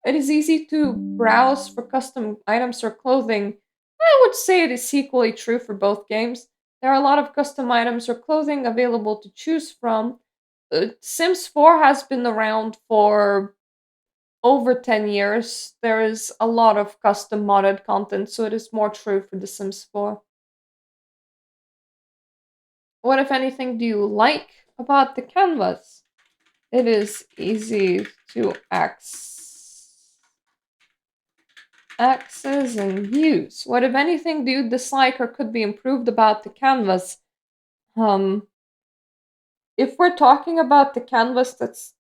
It is easy to browse for custom items or clothing. I would say it is equally true for both games. There are a lot of custom items or clothing available to choose from. Sims 4 has been around for over 10 years. There is a lot of custom modded content, so it is more true for The Sims 4. What, if anything, do you like about the canvas? It is easy to access and use. What, if anything, do you dislike or could be improved about the canvas? Um, if we're talking about the canvas that's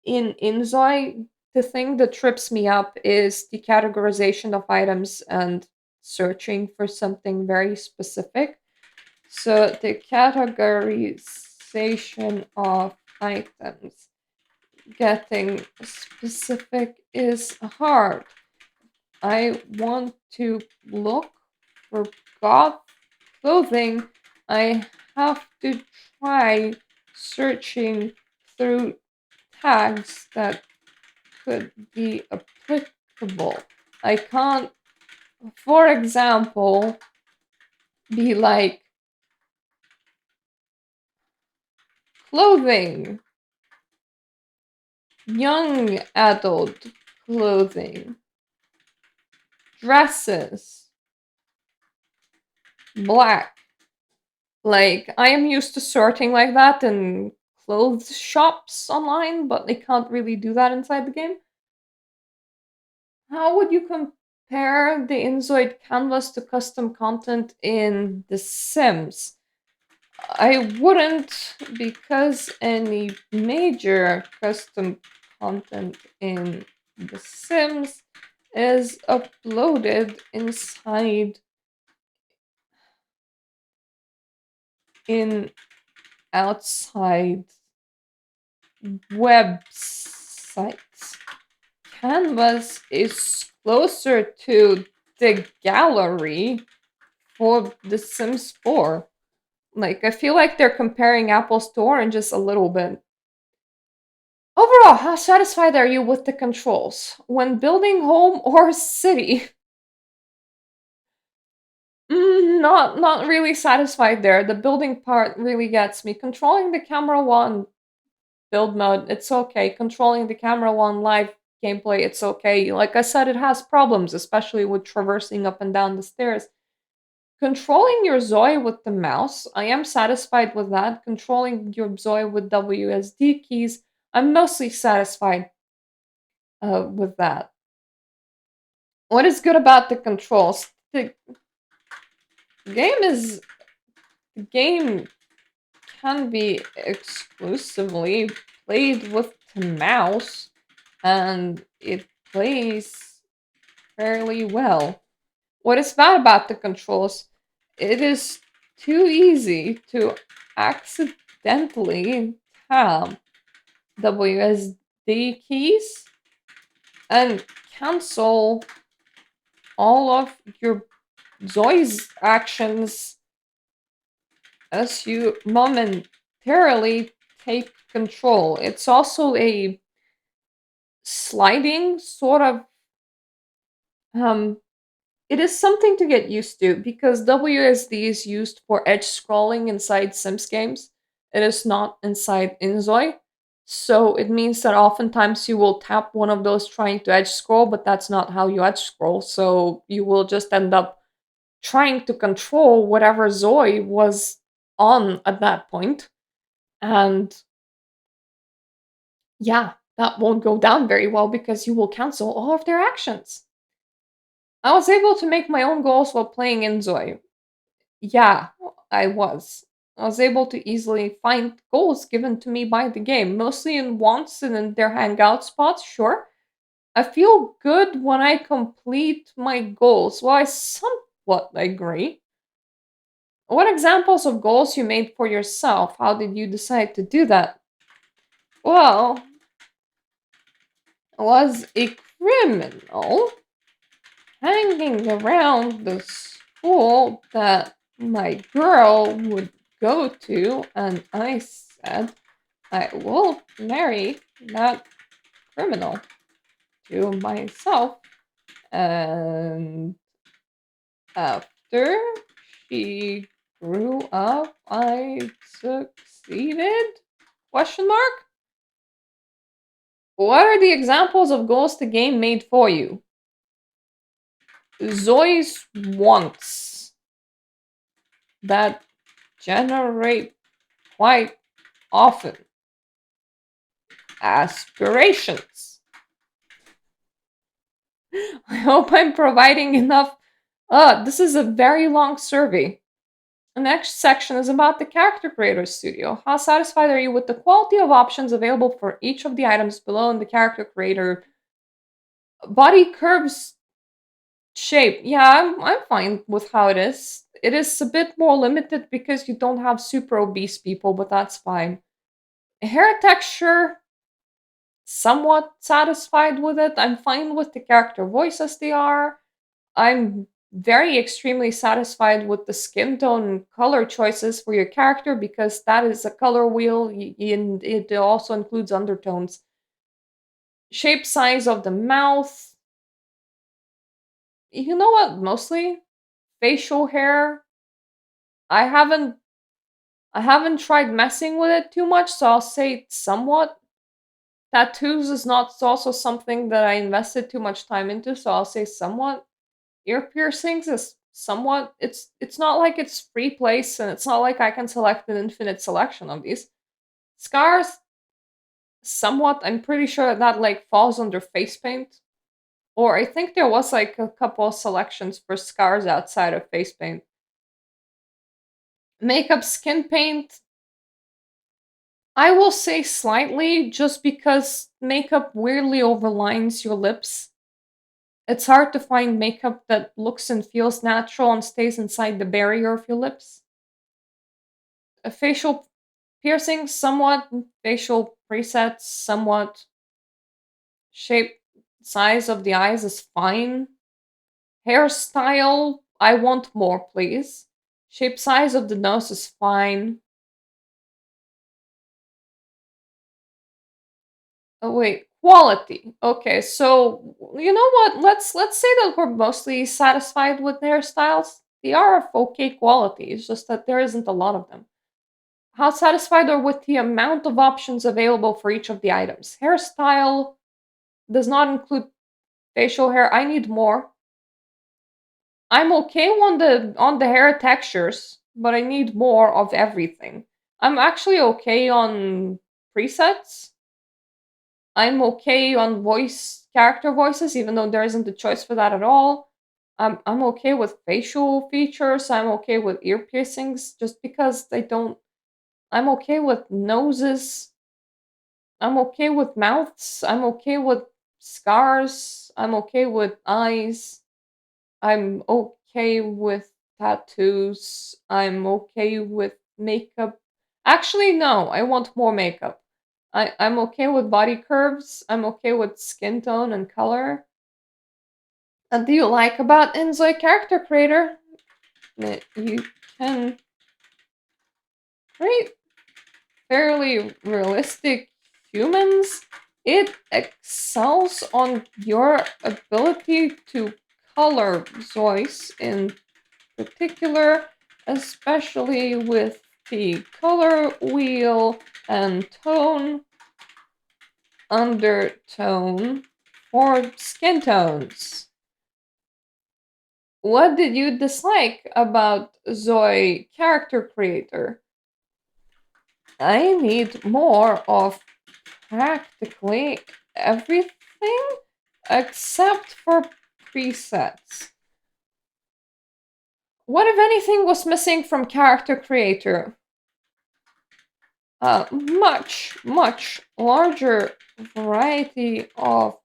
in Inzoi, the thing that trips me up is the categorization of items and searching for something very specific. So the categorization of items, getting specific is hard. I want to look for goth clothing. I have to try searching through tags that could be applicable. I can't, for example, be like clothing, young adult clothing, dresses, black. Like, I am used to sorting like that in clothes shops online, but they can't really do that inside the game. How would you compare the Inzoid canvas to custom content in The Sims? I wouldn't, because any major custom content in The Sims is uploaded inside in outside websites. Canvas is closer to the gallery for The Sims 4. Like, I feel like they're comparing apples to oranges a little bit. Overall, how satisfied are you with the controls when building home or city? Not really satisfied there. The building part really gets me. Controlling the camera while build mode, it's okay. Controlling the camera while live gameplay, it's okay. Like I said, it has problems, especially with traversing up and down the stairs. Controlling your Zoi with the mouse, I am satisfied with that. Controlling your Zoi with WSD keys, I'm mostly satisfied with that. What is good about the controls? Game is the game can be exclusively played with the mouse, and it plays fairly well. What is bad about the controls? It is too easy to accidentally tab WSD keys and cancel all of your Zoi's actions as you momentarily take control. It's also a sliding sort of um It is something to get used to because WSD is used for edge scrolling inside Sims games. It is not inside Inzoi. So it means that oftentimes you will tap one of those trying to edge scroll, but that's not how you edge scroll. So you will just end up trying to control whatever Zoe was on at that point. And yeah, that won't go down very well because you will cancel all of their actions. I was able to make my own goals while playing Inzoi. Yeah, I was. I was able to easily find goals given to me by the game, mostly in wants and in their hangout spots, sure. I feel good when I complete my goals. Well, I somewhat agree. What examples of goals you made for yourself? How did you decide to do that? Well, I was a criminal hanging around the school that my girl would go to, and I said, I will marry that criminal to myself. And after she grew up, I succeeded? Question mark? What are the examples of goals the game made for you? Zoe's wants that generate quite often. Aspirations. I hope I'm providing enough. This is a very long survey. The next section is about the Character Creator Studio. How satisfied are you with the quality of options available for each of the items below in the Character Creator? Body curves, shape. Yeah, I'm fine with how it is. It is a bit more limited because you don't have super obese people, but that's fine. Hair texture, somewhat satisfied with it. I'm fine with the character voice as they are. I'm very extremely satisfied with the skin tone and color choices for your character because that is a color wheel and it also includes undertones. Shape size of the mouth. You know what? Mostly facial hair. I haven't I haven't tried messing with it too much, so I'll say somewhat. Tattoos is not also something that I invested too much time into, so I'll say somewhat. Ear piercings is somewhat. It's not like it's free place, and it's not like I can select an infinite selection of these. Scars, somewhat. I'm pretty sure that like falls under face paint. Or I think there was like a couple of selections for scars outside of face paint. Makeup skin paint, I will say slightly, just because makeup weirdly overlines your lips. It's hard to find makeup that looks and feels natural and stays inside the barrier of your lips. A facial piercing, somewhat. Facial presets, somewhat. Shape, size of the eyes is fine. Hairstyle, I want more, please. Shape, size of the nose is fine. Oh wait, quality. Okay, so you know what? Let's say that we're mostly satisfied with hairstyles. They are of okay quality. It's just that there isn't a lot of them. How satisfied are with the amount of options available for each of the items? Hairstyle does not include facial hair. I need more. I'm okay on the hair textures, but I need more of everything. I'm actually okay on presets. I'm okay on voice character voices, even though there isn't a choice for that at all. I'm okay with facial features. I'm okay with ear piercings, just because they don't. I'm okay with noses. I'm okay with mouths. I'm okay with scars. I'm okay with eyes. I'm okay with tattoos. I'm okay with makeup. Actually, no, I want more makeup. I'm okay with body curves. I'm okay with skin tone and color. And do you like about Inzoi Character Creator? That you can create fairly realistic humans. It excels on your ability to color Zoids in particular, especially with the color wheel and tone undertone for skin tones. What did you dislike about Zoe character creator? I need more of practically everything except for presets. What, if anything, was missing from character creator? A much larger variety of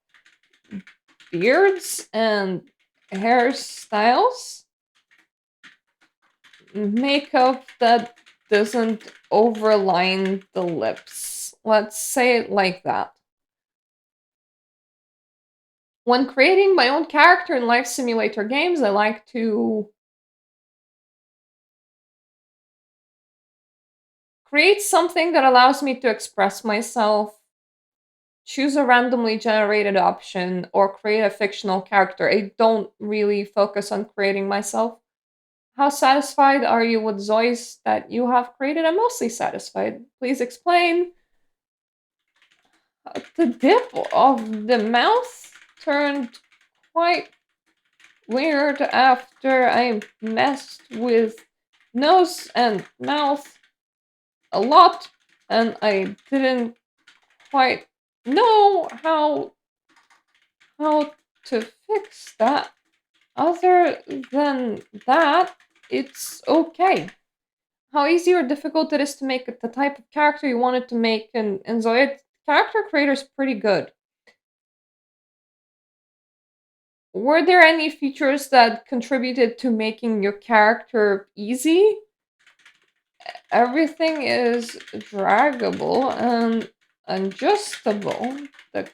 beards and hairstyles, makeup that doesn't overline the lips. Let's say it like that. When creating my own character in life simulator games, I like to create something that allows me to express myself, choose a randomly generated option, or create a fictional character. I don't really focus on creating myself. How satisfied are you with Zoids that you have created? I'm mostly satisfied. Please explain. The dip of the mouth turned quite weird after I messed with nose and mouth a lot, and I didn't quite know how to fix that. Other than that, it's okay. How easy or difficult it is to make the type of character you wanted to make in Inzoi. Character creator's pretty good. Were there any features that contributed to making your character easy? Everything is draggable and adjustable. The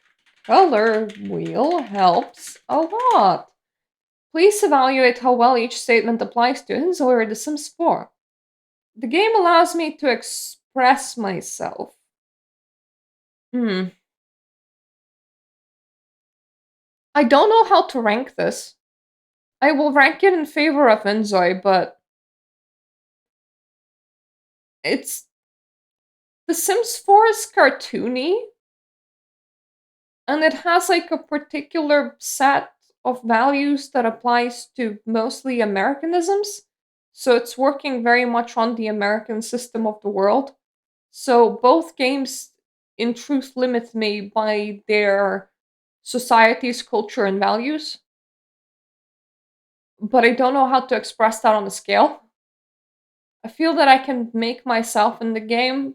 color wheel helps a lot. Please evaluate how well each statement applies to Inzoi or The Sims 4. The game allows me to express myself. Hmm. I don't know how to rank this. I will rank it in favor of Inzoi, but it's The Sims 4 is cartoony, and it has like a particular set of values that applies to mostly Americanisms. So it's working very much on the American system of the world. So both games, in truth, limit me by their society's culture and values. But I don't know how to express that on a scale. I feel that I can make myself in the game.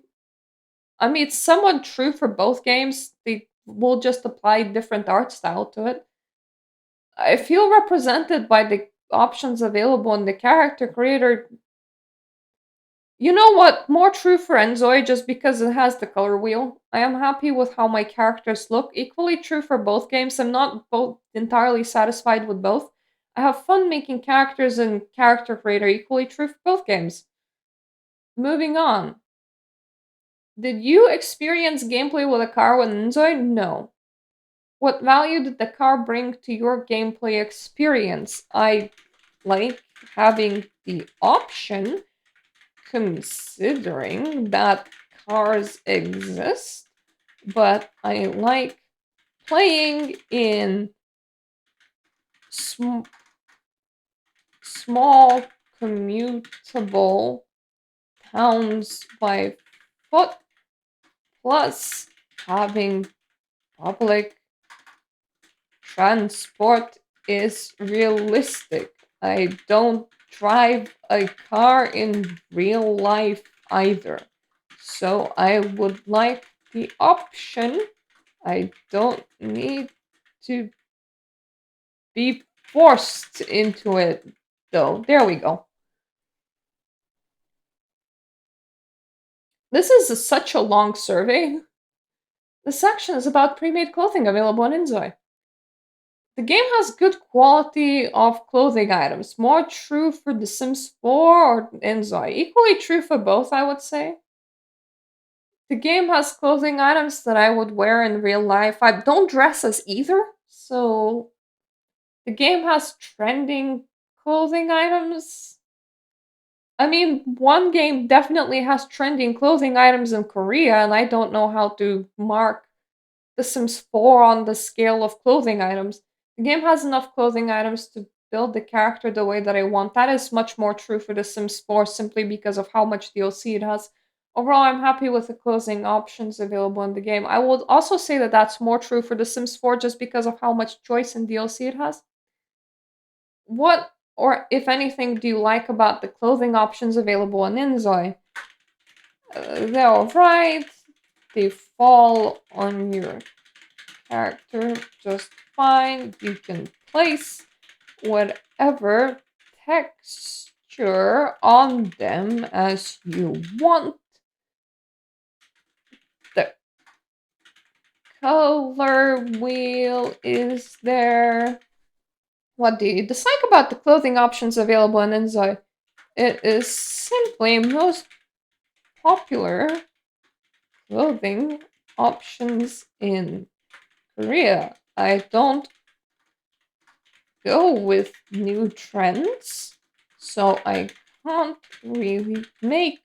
I mean, it's somewhat true for both games. They will just apply different art style to it. I feel represented by the options available in the character creator. You know what? More true for Inzoi just because it has the color wheel. I am happy with how my characters look. Equally true for both games. I'm not both entirely satisfied with both. I have fun making characters in character creator. Equally true for both games. Moving on. Did you experience gameplay with a car with Inzoi? No. What value did the car bring to your gameplay experience? I like having the option, considering that cars exist, but I like playing in small commutable towns by foot, plus having public transport is realistic. I don't drive a car in real life either. So I would like the option. I don't need to be forced into it, though. There we go. This is such a long survey. The section is about pre made clothing available on Inzoi. The game has good quality of clothing items. More true for The Sims 4 or Inzoi. Equally true for both, I would say. The game has clothing items that I would wear in real life. I don't dress as either, so The game has trending clothing items. I mean, one game definitely has trending clothing items in Korea, and I don't know how to mark The Sims 4 on the scale of clothing items. The game has enough clothing items to build the character the way that I want. That is much more true for The Sims 4 simply because of how much DLC it has. Overall, I'm happy with the clothing options available in the game. I would also say that that's more true for The Sims 4 just because of how much choice in DLC it has. What, or if anything, do you like about the clothing options available in Inzoi? They're alright. They fall on your character just fine. You can place whatever texture on them as you want. The color wheel is there. What do you dislike about the clothing options available in Inzoi? It is simply most popular clothing options in Korea. I don't go with new trends, so I can't really make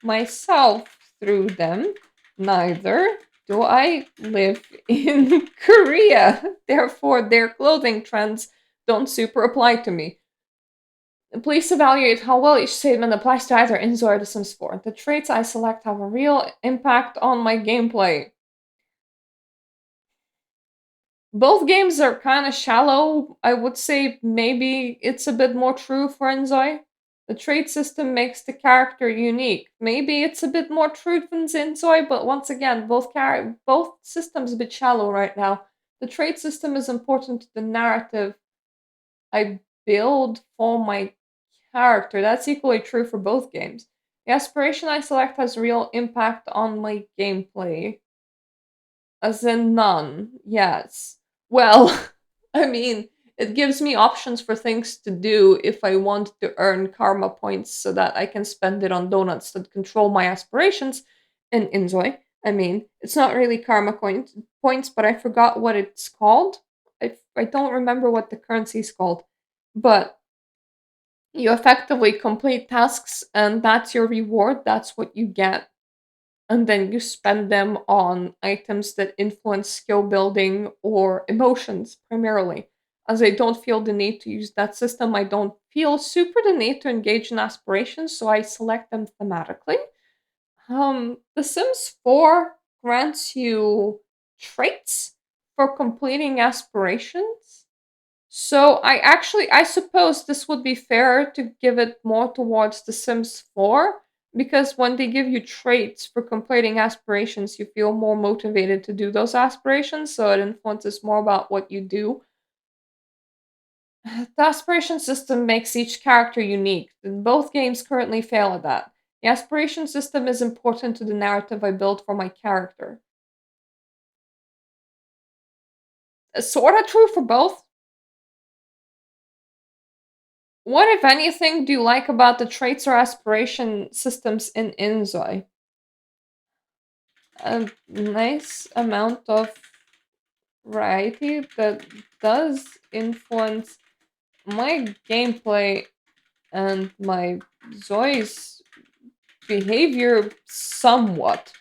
myself through them. Neither do I live in Korea. Therefore, their clothing trends don't super apply to me. Please evaluate how well each statement applies to either Inzo or The Sims 4. The traits I select have a real impact on my gameplay. Both games are kind of shallow. I would say maybe it's a bit more true for Inzoi. The trait system makes the character unique. Maybe it's a bit more true for Inzoi, but once again, both systems a bit shallow right now. The trait system is important to the narrative I build for my character. That's equally true for both games. The aspiration I select has real impact on my gameplay. As in none, yes. Well, I mean, it gives me options for things to do if I want to earn karma points so that I can spend it on donuts that control my aspirations in Inzoi. I mean, it's not really points, but I forgot what it's called. I don't remember what the currency is called. But you effectively complete tasks, and that's your reward. That's what you get, and then you spend them on items that influence skill building or emotions primarily. As I don't feel the need to use that system, I don't feel super the need to engage in aspirations, so I select them thematically. The Sims 4 grants you traits for completing aspirations. So I suppose this would be fair to give it more towards The Sims 4 because when they give you traits for completing aspirations, you feel more motivated to do those aspirations, so it influences more about what you do. The aspiration system makes each character unique. Both games currently fail at that. The aspiration system is important to the narrative I built for my character. Sort of true for both. What, if anything, do you like about the traits or aspiration systems in Inzoi? A nice amount of variety that does influence my gameplay and my Zoe's behavior somewhat.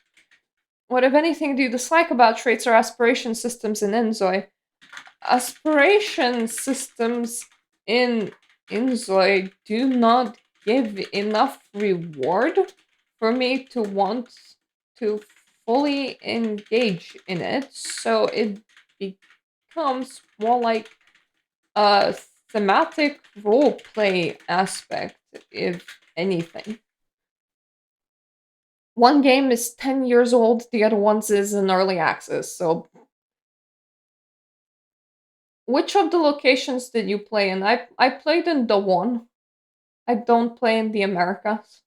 What, if anything, do you dislike about traits or aspiration systems in Inzoi? Aspiration systems in Inzoi do not give enough reward for me to want to fully engage in it, so it becomes more like a thematic roleplay aspect, if anything. One game is 10 years old, the other one's is in early access, so which of the locations did you play in? I played in the one. I don't play in the Americas.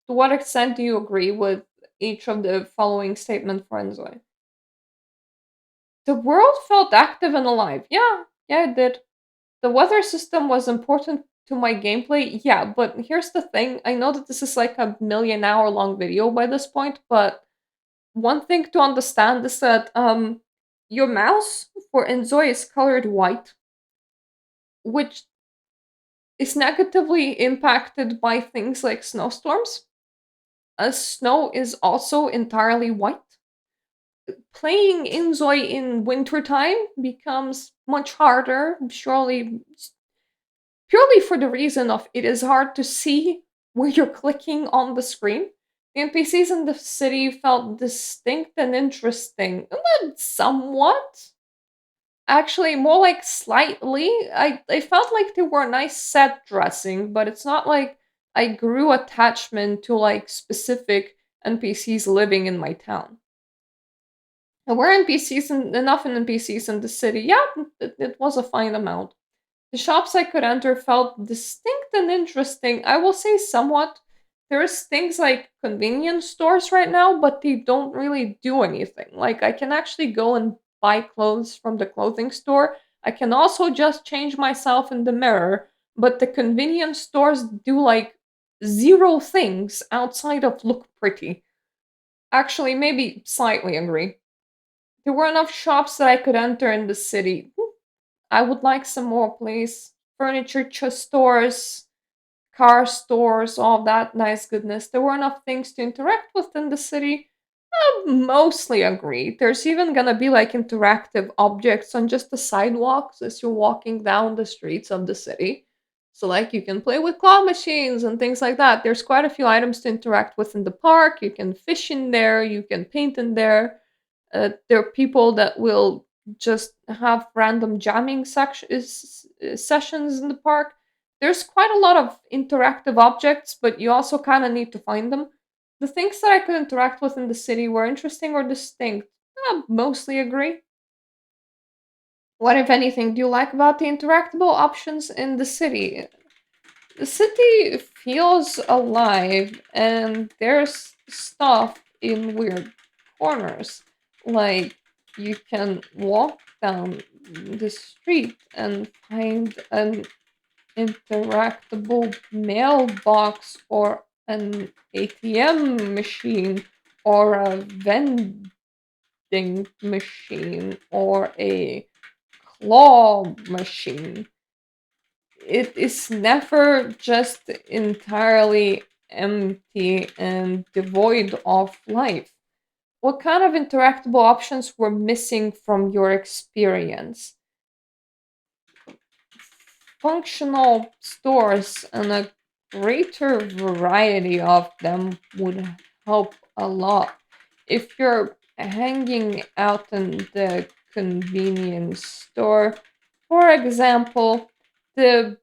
To what extent do you agree with each of the following statement for Inzoi? The world felt active and alive. Yeah, it did. The weather system was important to my gameplay. Yeah, but here's the thing. I know that this is like a million-hour long video by this point, but one thing to understand is that your mouse for Inzoi is colored white. which is negatively impacted by things like snowstorms, as snow is also entirely white. Playing Inzoi in wintertime becomes much harder, surely purely for the reason of it is hard to see where you're clicking on the screen. The NPCs in the city felt distinct and interesting, somewhat. Actually, more like slightly. I felt like they were nice set dressing, but it's not like I grew attachment to like specific NPCs living in my town. There were enough NPCs in the city. Yeah, it was a fine amount. The shops I could enter felt distinct and interesting. I will say somewhat. There's things like convenience stores right now, but they don't really do anything. Like, I can actually go and buy clothes from the clothing store. I can also just change myself in the mirror, but the convenience stores do like zero things outside of look pretty. Actually, maybe slightly agree. There were enough shops that I could enter in the city. I would like some more, please. Furniture stores, car stores, all that nice goodness. There were enough things to interact with in the city. I mostly agree. There's even gonna be like interactive objects on just the sidewalks as you're walking down the streets of the city. So, like, you can play with claw machines and things like that. There's quite a few items to interact with in the park. You can fish in there, you can paint in there. There are people that will just have random jamming sessions in the park. There's quite a lot of interactive objects, but you also kind of need to find them. The things that I could interact with in the city were interesting or distinct. I mostly agree. What, if anything, do you like about the interactable options in the city? The city feels alive, and there's stuff in weird corners. Like, you can walk down the street and find an interactable mailbox or an ATM machine or a vending machine or a claw machine. It is never just entirely empty and devoid of life. What kind of interactable options were missing from your experience? Functional stores and a greater variety of them would help a lot. If you're hanging out in the convenience store, for example, the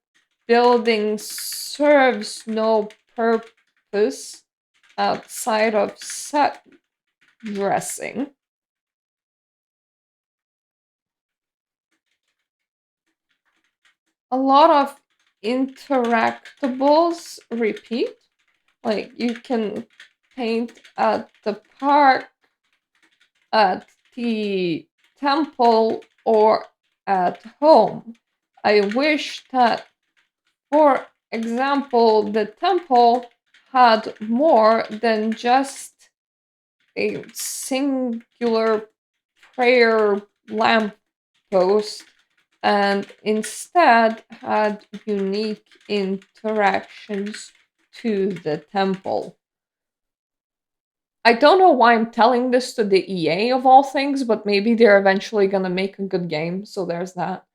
building serves no purpose outside of set dressing. A lot of interactables repeat. Like, you can paint at the park, at the temple, or at home. I wish that, for example, the temple had more than just a singular prayer lamppost and instead had unique interactions to the temple. I don't know why I'm telling this to the EA of all things, but maybe they're eventually gonna make a good game, so there's that.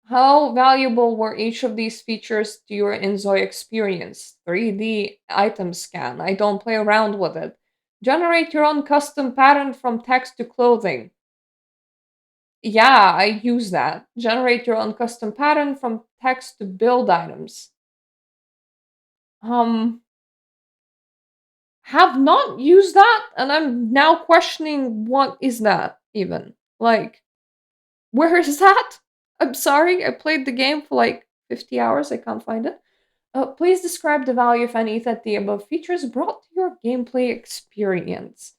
How valuable were each of these features to your Inzoi experience? 3D item scan. I don't play around with it. Generate your own custom pattern from text to clothing. Yeah, I use that. Generate your own custom pattern from text to build items. Um, have not used that, and I'm now questioning what is that even? Like, where is that? I'm sorry, I played the game for like 50 hours, I can't find it. Please describe the value, if any, that the above features brought to your gameplay experience.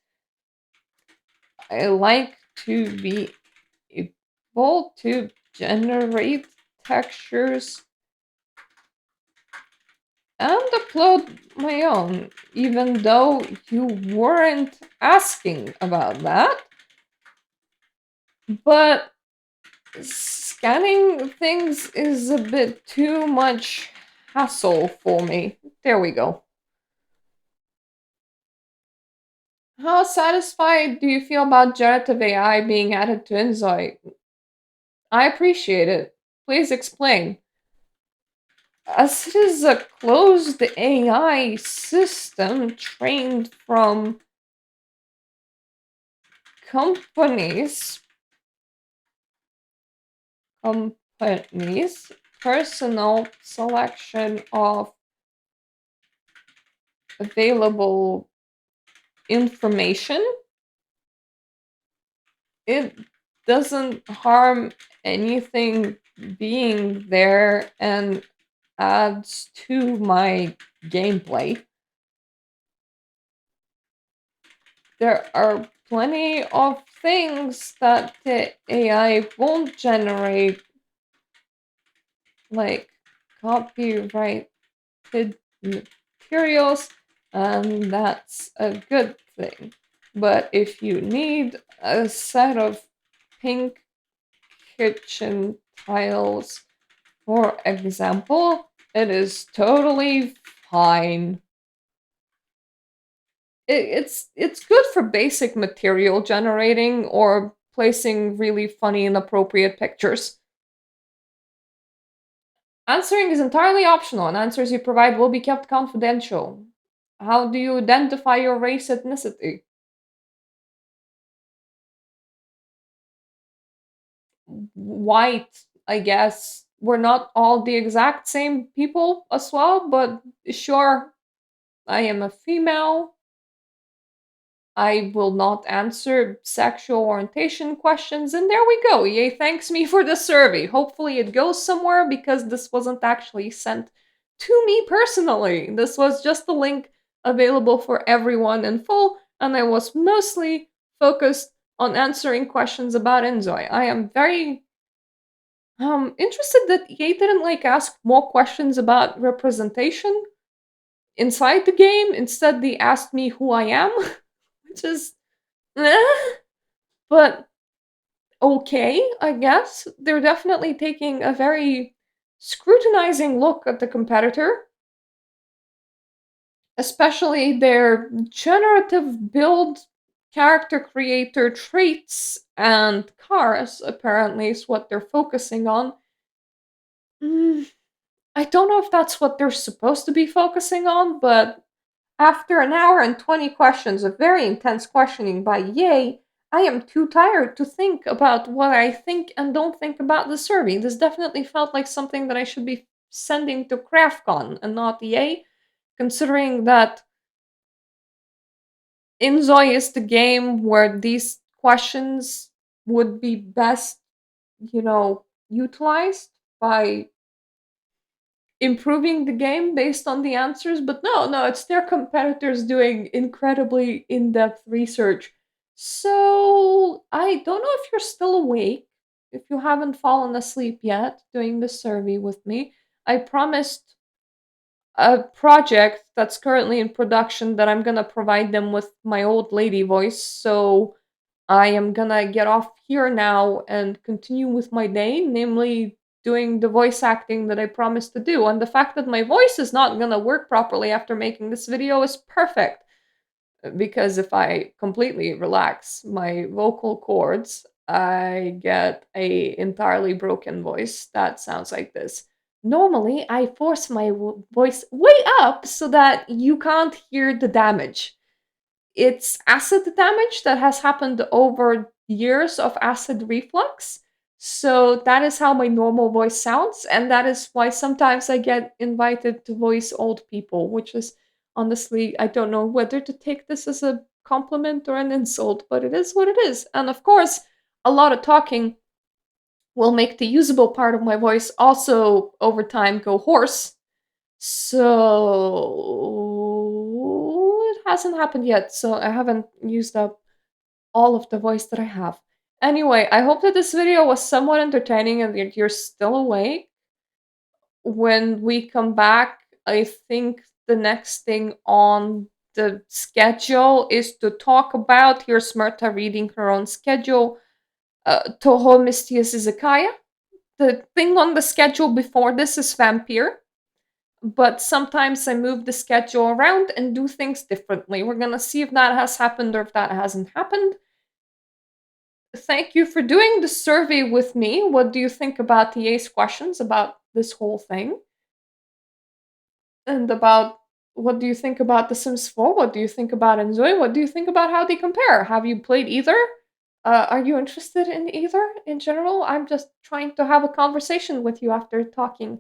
I like to be able to generate textures and upload my own, even though you weren't asking about that. But Scanning things is a bit too much hassle for me. There we go. How satisfied do you feel about generative AI being added to Inzoi? I appreciate it. Please explain. As it is a closed AI system trained from companies, companies, personal selection of available information, it doesn't harm anything being there and adds to my gameplay. There are plenty of things that the AI won't generate, like copyrighted materials, and that's a good thing. But if you need a set of pink kitchen tiles, for example, it is totally fine. It's good for basic material generating or placing really funny and appropriate pictures. Answering is entirely optional, and answers you provide will be kept confidential. How do you identify your race ethnicity? White, I guess. We're not all the exact same people as well, but sure, I am a female. I will not answer sexual orientation questions, and there we go. Yay, thanks me for the survey. Hopefully, it goes somewhere because this wasn't actually sent to me personally. This was just a link available for everyone in full, and I was mostly focused on answering questions about Inzoi. I am very interested that EA didn't like ask more questions about representation inside the game. Instead, they asked me who I am, which is eh, but okay, I guess. They're definitely taking a very scrutinizing look at the competitor, especially their generative build character creator traits and cars, apparently, is what they're focusing on. Mm, I don't know if that's what they're supposed to be focusing on, but after an hour and 20 questions of very intense questioning by Yay, I am too tired to think about what I think and don't think about the survey. This definitely felt like something that I should be sending to Krafkon and not Yay, considering that Inzoi is the game where these questions would be best, utilized by improving the game based on the answers, but no, it's their competitors doing incredibly in-depth research. So I don't know if you're still awake, if you haven't fallen asleep yet doing the survey with me. I promised a project that's currently in production that I'm gonna provide them with my old lady voice. So I am gonna get off here now and continue with my day, namely doing the voice acting that I promised to do. And the fact that my voice is not gonna work properly after making this video is perfect. Because if I completely relax my vocal cords, I get a entirely broken voice that sounds like this. Normally, I force my voice way up so that you can't hear the damage. It's acid damage that has happened over years of acid reflux. So that is how my normal voice sounds, and that is why sometimes I get invited to voice old people, which is honestly, I don't know whether to take this as a compliment or an insult, but it is what it is. And of course, a lot of talking will make the usable part of my voice also over time go hoarse. So it hasn't happened yet, so I haven't used up all of the voice that I have. Anyway, I hope that this video was somewhat entertaining and that you're still awake. When we come back, I think the next thing on the schedule is to talk about, here's Mirta reading her own schedule, Toho Mistius Izakaya, the thing on the schedule before this is Vampire, but sometimes I move the schedule around and do things differently. We're gonna see if that has happened or if that hasn't happened. Thank you for doing the survey with me. What do you think about the ace questions about this whole thing? And about what do you think about The Sims 4? What do you think about Inzoi? What do you think about how they compare? Have you played either? Are you interested in either in general? I'm just trying to have a conversation with you after talking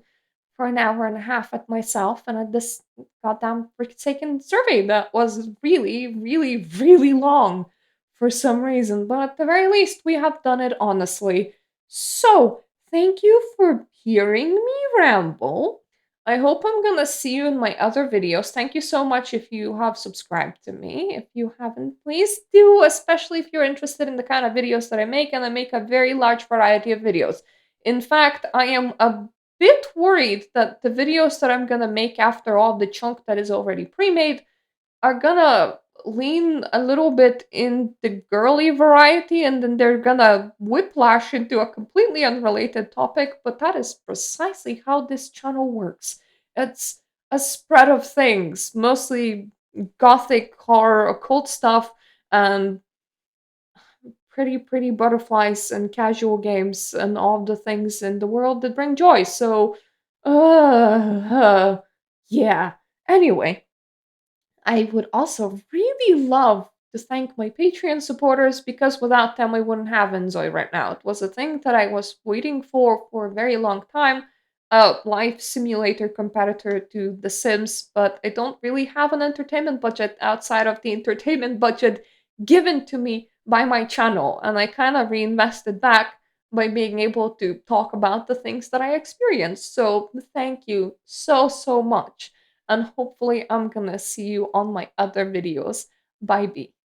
for an hour and a half at myself and at this goddamn forsaken survey that was really, really, really long for some reason. But at the very least, we have done it honestly. So, thank you for hearing me ramble. I hope I'm gonna see you in my other videos. Thank you so much if you have subscribed to me. If you haven't, please do, especially if you're interested in the kind of videos that I make, and I make a very large variety of videos. In fact, I am a bit worried that the videos that I'm gonna make after all the chunk that is already pre-made are gonna lean a little bit in the girly variety, and then they're gonna whiplash into a completely unrelated topic, but that is precisely how this channel works. It's a spread of things, mostly gothic horror, occult stuff, and pretty butterflies and casual games and all the things in the world that bring joy. So, uh, uh yeah. Anyway, I would also really love to thank my Patreon supporters because without them, I wouldn't have Inzoi right now. It was a thing that I was waiting for a very long time. A life simulator competitor to The Sims, but I don't really have an entertainment budget outside of the entertainment budget given to me by my channel. And I kind of reinvested back by being able to talk about the things that I experienced. So thank you so, so much and hopefully I'm gonna see you on my other videos. Bye, B.